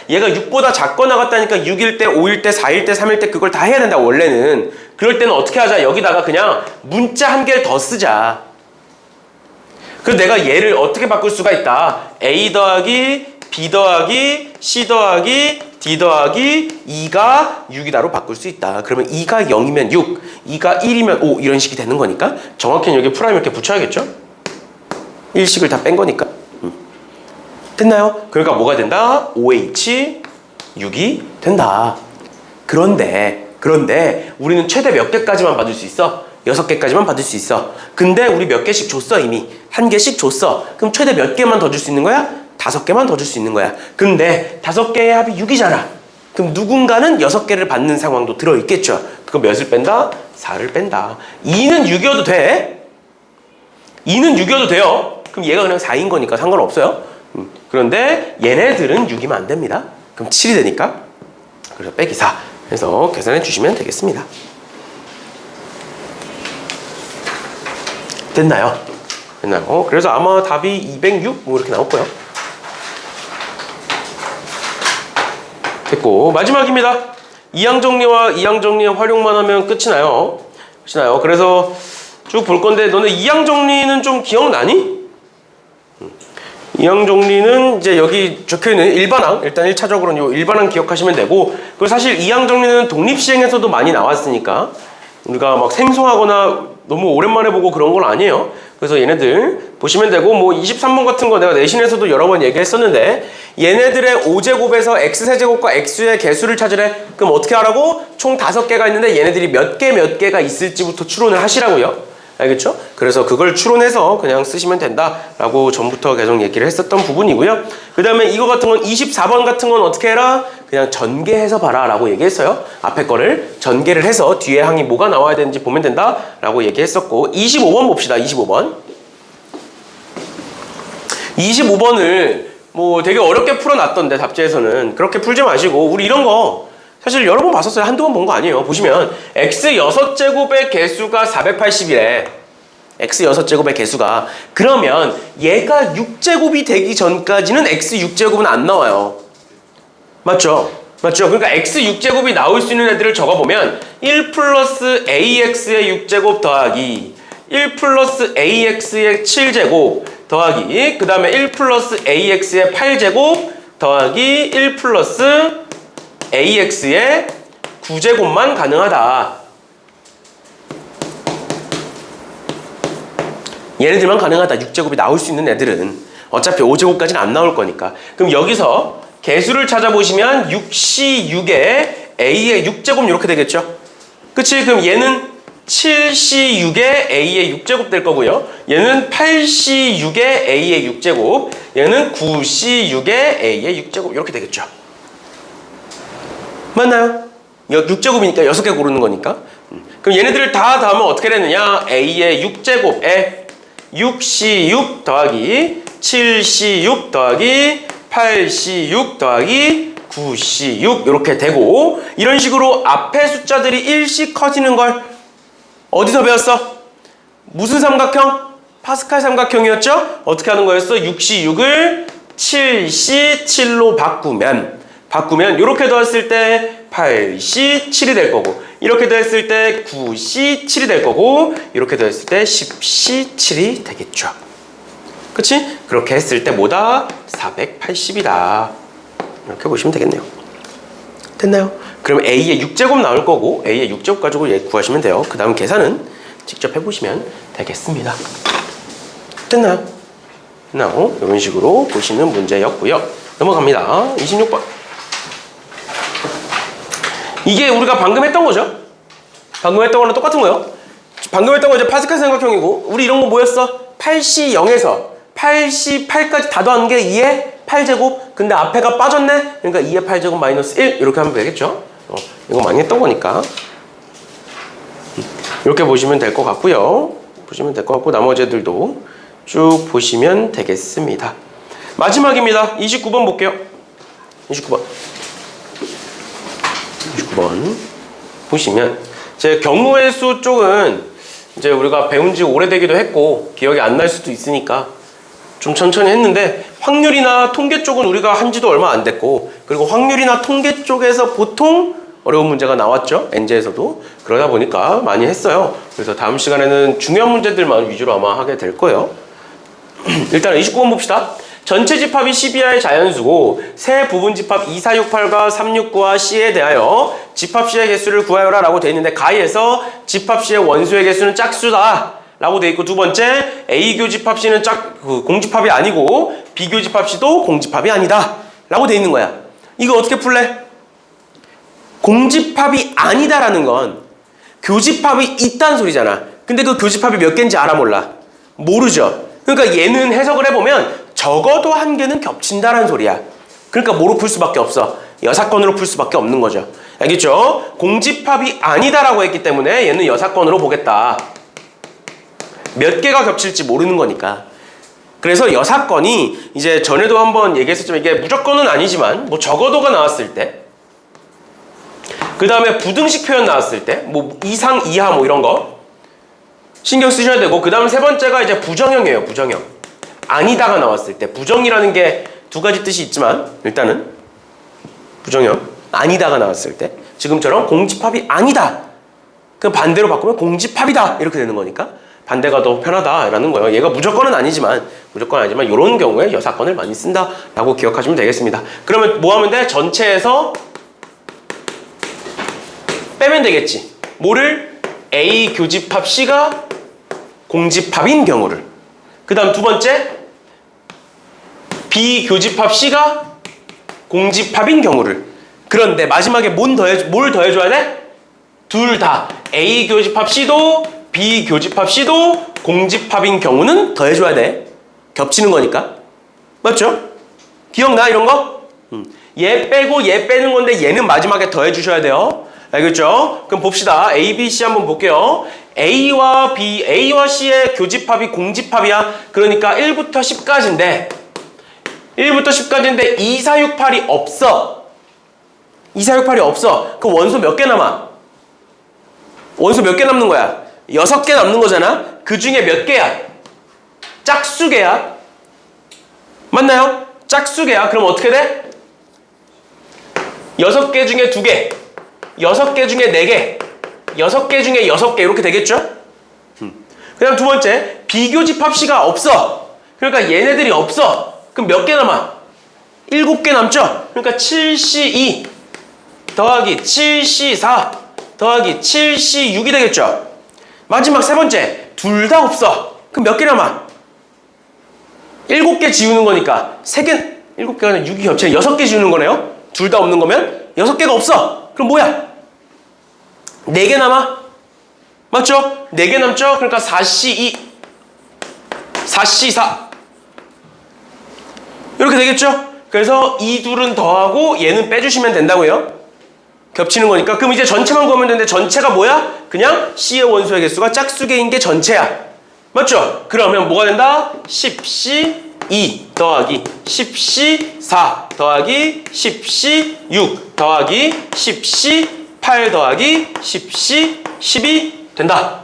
얘가 6보다 작거나 같다니까 6일 때, 5일 때, 4일 때, 3일 때 그걸 다 해야 된다 원래는. 그럴 때는 어떻게 하자? 여기다가 그냥 문자 한 개를 더 쓰자. 그래서 내가 얘를 어떻게 바꿀 수가 있다. A 더하기 B 더하기 C 더하기 D 더하기 2가 6이다로 바꿀 수 있다. 그러면 2가 0이면 6, 2가 1이면 5 이런 식이 되는 거니까 정확히는 여기 프라임 이렇게 붙여야겠죠? 일식을 다 뺀 거니까. 됐나요? 그러니까 뭐가 된다? OH6이 된다. 그런데 우리는 최대 몇 개까지만 받을 수 있어? 6개까지만 받을 수 있어. 근데 우리 몇 개씩 줬어 이미. 1개씩 줬어. 그럼 최대 몇 개만 더 줄 수 있는 거야? 5개만 더 줄 수 있는 거야. 근데 5개의 합이 6이잖아. 그럼 누군가는 6개를 받는 상황도 들어있겠죠. 그거 몇을 뺀다? 4를 뺀다. 2는 6이어도 돼. 2는 6이어도 돼요. 그럼 얘가 그냥 4인 거니까 상관없어요. 그런데 얘네들은 6이면 안 됩니다. 그럼 7이 되니까. 그래서 빼기 4. 그래서 계산해 주시면 되겠습니다. 됐나요? 그래서 아마 답이 206 뭐 이렇게 나올 거예요. 됐고 마지막입니다. 이항 정리와 이항 정리의 활용만 하면 끝이 나요. 그래서 쭉 볼 건데 너네 이항 정리는 좀 기억나니? 이항 정리는 이제 여기 적혀있는 일반항, 일단 1차적으로는 요 일반항 기억하시면 되고, 그리고 사실 이항 정리는 독립시행에서도 많이 나왔으니까 우리가 막 생소하거나 너무 오랜만에 보고 그런 건 아니에요. 그래서 얘네들 보시면 되고, 뭐 23번 같은 거 내가 내신에서도 여러 번 얘기했었는데 얘네들의 5제곱에서 x세제곱과 x의 개수를 찾으래. 그럼 어떻게 하라고? 총 5개가 있는데 얘네들이 몇 개가 있을지부터 추론을 하시라고요. 알겠죠? 그래서 그걸 추론해서 그냥 쓰시면 된다라고 전부터 계속 얘기를 했었던 부분이고요. 그 다음에 이거 같은 건 24번 같은 건 어떻게 해라? 그냥 전개해서 봐라 라고 얘기했어요. 앞에 거를 전개를 해서 뒤에 항이 뭐가 나와야 되는지 보면 된다 라고 얘기했었고, 25번 봅시다. 25번을 뭐 되게 어렵게 풀어놨던데 답지에서는 그렇게 풀지 마시고, 우리 이런 거 사실 여러 번 봤었어요. 한두 번 본 거 아니에요. 보시면 x 6제곱의 개수가 480이래. x 6제곱의 개수가. 그러면 얘가 6제곱이 되기 전까지는 x 6제곱은 안 나와요. 맞죠? 그러니까 x 6제곱이 나올 수 있는 애들을 적어보면 1 플러스 ax의 6제곱 더하기 1 플러스 ax의 7제곱 더하기 그 다음에 1 플러스 ax의 8제곱 더하기 1 플러스 ax의 9제곱만 가능하다. 얘네들만 가능하다. 6제곱이 나올 수 있는 애들은 어차피 5제곱까지는 안 나올 거니까. 그럼 여기서 개수를 찾아보시면 6C6에 A의 6제곱 이렇게 되겠죠. 그치? 그럼 얘는 7C6에 A의 6제곱 될 거고요. 얘는 8C6에 A의 6제곱, 얘는 9C6에 A의 6제곱 이렇게 되겠죠. 맞나요? 6제곱이니까 6개 고르는 거니까. 그럼 얘네들을 다 더하면 어떻게 되느냐? A의 6제곱에 6C6 더하기 7C6 더하기 8C6 더하기 9C6 이렇게 되고, 이런 식으로 앞에 숫자들이 1씩 커지는 걸 어디서 배웠어? 무슨 삼각형? 파스칼 삼각형이었죠? 어떻게 하는 거였어? 6C6을 7C7로 바꾸면 이렇게 더했을 때 8C7이 될 거고, 이렇게 됐을 때 9C7이 될 거고, 이렇게 됐을 때 10C7이 되겠죠. 그치? 그렇게 했을 때 뭐다? 480이다. 이렇게 보시면 되겠네요. 됐나요? 그럼 A의 6제곱 나올 거고, A의 6제곱 가지고 얘 구하시면 돼요. 그 다음 계산은 직접 해보시면 되겠습니다. 됐나요? 이런 식으로 보시는 문제였고요. 넘어갑니다. 26번. 이게 우리가 방금 했던 거죠? 방금 했던 거랑 똑같은 거예요. 방금 했던 거 이제 파스칼 삼각형이고, 우리 이런 거 뭐였어? 8C 0에서 8C 8까지 다 더한 게 2의 8제곱. 근데 앞에가 빠졌네? 그러니까 2의 8제곱 마이너스 1 이렇게 하면 되겠죠? 이거 많이 했던 거니까 이렇게 보시면 될 것 같고요. 보시면 될 것 같고, 나머지 애들도 쭉 보시면 되겠습니다. 마지막입니다. 29번 볼게요. 29번 보시면, 제 경우의 수 쪽은 이제 우리가 배운 지 오래되기도 했고 기억이 안 날 수도 있으니까 좀 천천히 했는데, 확률이나 통계 쪽은 우리가 한 지도 얼마 안 됐고, 그리고 확률이나 통계 쪽에서 보통 어려운 문제가 나왔죠. 엔제에서도. 그러다 보니까 많이 했어요. 그래서 다음 시간에는 중요한 문제들만 위주로 아마 하게 될 거예요. 일단 29번 봅시다. 전체 집합이 12하의 자연수고 세 부분 집합 2, 4, 6, 8과 3, 6, 9와 C에 대하여 집합 C의 개수를 구하여라 라고 되어 있는데, 가에서 집합 C의 원소의 개수는 짝수다 라고 되어 있고, 두 번째 A 교집합 C는 공집합이 아니고 B 교집합 C도 공집합이 아니다 라고 되어 있는 거야. 이거 어떻게 풀래? 공집합이 아니다라는 건 교집합이 있다는 소리잖아. 근데 그 교집합이 몇 개인지 알아 몰라? 모르죠. 그러니까 얘는 해석을 해보면 적어도 한 개는 겹친다라는 소리야. 그러니까 뭐로 풀 수밖에 없어? 여사건으로 풀 수밖에 없는 거죠. 알겠죠? 공집합이 아니다라고 했기 때문에 얘는 여사건으로 보겠다. 몇 개가 겹칠지 모르는 거니까. 그래서 여사건이 이제 전에도 한번 얘기했었지만, 이게 무조건은 아니지만 뭐 적어도가 나왔을 때, 그 다음에 부등식 표현 나왔을 때, 뭐 이상, 이하 뭐 이런 거 신경 쓰셔야 되고, 그 다음 세 번째가 이제 부정형이에요. 부정형. 아니다가 나왔을 때, 부정이라는 게 두 가지 뜻이 있지만 일단은 부정형, 아니다가 나왔을 때, 지금처럼 공집합이 아니다, 그럼 반대로 바꾸면 공집합이다 이렇게 되는 거니까 반대가 더 편하다라는 거예요. 얘가 무조건 아니지만 이런 경우에 여사건을 많이 쓴다라고 기억하시면 되겠습니다. 그러면 뭐 하면 돼? 전체에서 빼면 되겠지. 뭐를? A 교집합 C가 공집합인 경우를. 그 다음 두 번째, B 교집합 C가 공집합인 경우를. 그런데 마지막에 뭘 더해줘야 돼? 둘 다 A 교집합 C도 B 교집합 C도 공집합인 경우는 더해줘야 돼. 겹치는 거니까. 맞죠? 기억나 이런 거? 얘 빼고 얘 빼는 건데 얘는 마지막에 더해주셔야 돼요. 알겠죠? 그럼 봅시다. A, B, C 한번 볼게요. A와 C의 교집합이 공집합이야. 그러니까 1부터 10까지인데 2, 4, 6, 8이 없어. 2, 4, 6, 8이 없어. 그럼 원소 몇 개 남아? 원소 몇 개 남는 거야? 6개 남는 거잖아? 그 중에 몇 개야? 짝수개야. 맞나요? 짝수개야. 그럼 어떻게 돼? 6개 중에 2개, 6개 중에 4개, 6개 중에 6개 이렇게 되겠죠? 그 다음 두 번째, 비교집합 C가 없어. 그러니까 얘네들이 없어. 그럼 몇 개 남아? 7개 남죠? 그러니까 7C2 더하기 7C4 더하기 7C6이 되겠죠? 마지막 세 번째, 둘 다 없어. 그럼 몇 개 남아? 7개 지우는 거니까 3개, 7개가 아니라 6이 겹쳐 6개 지우는 거네요? 둘 다 없는 거면 6개가 없어. 그럼 뭐야? 4개 남아? 맞죠? 4개 남죠? 그러니까 4C2 4C4 이렇게 되겠죠? 그래서 이 둘은 더하고 얘는 빼주시면 된다고요. 겹치는 거니까. 그럼 이제 전체만 구하면 되는데 전체가 뭐야? 그냥 C의 원소의 개수가 짝수개인 게 전체야. 맞죠? 그러면 뭐가 된다? 10C2 더하기 10C4 더하기 10C6 더하기 10C8 더하기 10C12 된다.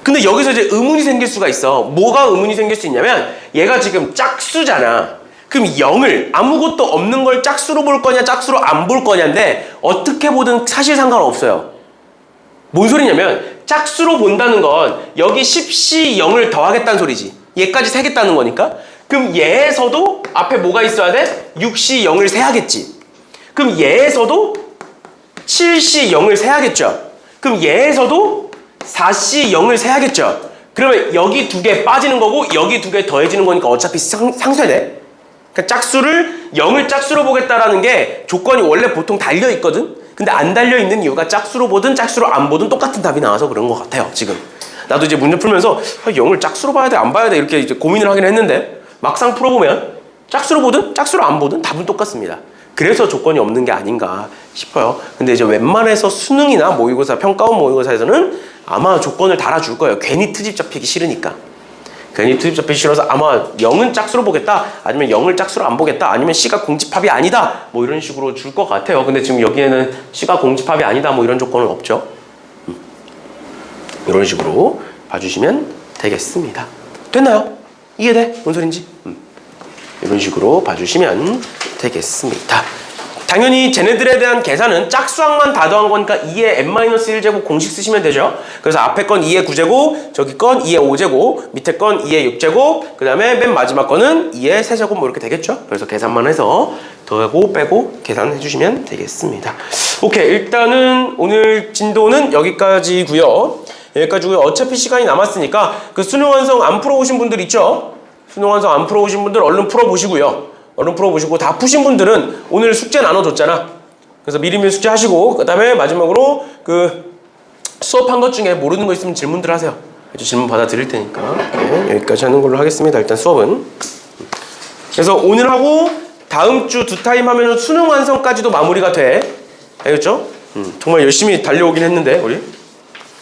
근데 여기서 이제 의문이 생길 수가 있어. 뭐가 의문이 생길 수 있냐면 얘가 지금 짝수잖아. 그럼 0을 아무것도 없는 걸 짝수로 볼 거냐 짝수로 안 볼 거냐인데 어떻게 보든 사실 상관없어요. 뭔 소리냐면 짝수로 본다는 건 여기 10시 0을 더하겠다는 소리지. 얘까지 세겠다는 거니까. 그럼 얘에서도 앞에 뭐가 있어야 돼? 6시 0을 세야겠지. 그럼 얘에서도 7시 0을 세야겠죠. 그럼 얘에서도 4시 0을 세야겠죠. 그러면 여기 두 개 빠지는 거고 여기 두 개 더해지는 거니까 어차피 상쇄돼. 그러니까 짝수를 0을 짝수로 보겠다라는 게 조건이 원래 보통 달려있거든. 근데 안 달려있는 이유가 짝수로 보든 짝수로 안 보든 똑같은 답이 나와서 그런 것 같아요. 지금 나도 이제 문제 풀면서 0을 짝수로 봐야 돼 안 봐야 돼 이렇게 이제 고민을 하긴 했는데 막상 풀어보면 짝수로 보든 짝수로 안 보든 답은 똑같습니다. 그래서 조건이 없는 게 아닌가 싶어요. 근데 이제 웬만해서 수능이나 모의고사, 평가원 모의고사에서는 아마 조건을 달아줄 거예요. 괜히 트집 잡히기 싫으니까. 괜히 트집 잡히기 싫어서 아마 0은 짝수로 보겠다, 아니면 0을 짝수로 안 보겠다, 아니면 C가 공집합이 아니다, 뭐 이런 식으로 줄 것 같아요. 근데 지금 여기에는 C가 공집합이 아니다, 뭐 이런 조건은 없죠. 이런 식으로 봐주시면 되겠습니다. 됐나요? 이해돼? 뭔 소린지? 이런 식으로 봐주시면 되겠습니다. 당연히 쟤네들에 대한 계산은 짝수항만 다 더한 거니까 2의 n-1제곱 공식 쓰시면 되죠. 그래서 앞에 건 2의 9제곱, 저기 건 2의 5제곱, 밑에 건 2의 6제곱, 그 다음에 맨 마지막 거는 2의 3제곱 뭐 이렇게 되겠죠. 그래서 계산만 해서 더하고 빼고 계산해 주시면 되겠습니다. 오케이, 일단은 오늘 진도는 여기까지고요. 여기까지고요. 어차피 시간이 남았으니까 그 수능 완성 안 풀어오신 분들 있죠. 수능 완성 안 풀어오신 분들 얼른 풀어보시고요. 얼른 풀어보시고 다 푸신 분들은 오늘 숙제 나눠줬잖아. 그래서 미리미리 숙제 하시고 그 다음에 마지막으로 그 수업한 것 중에 모르는 거 있으면 질문들 하세요. 질문 받아드릴 테니까. 네, 여기까지 하는 걸로 하겠습니다. 일단 수업은. 그래서 오늘 하고 다음 주 두 타임 하면은 수능 완성까지도 마무리가 돼. 알겠죠? 정말 열심히 달려오긴 했는데 우리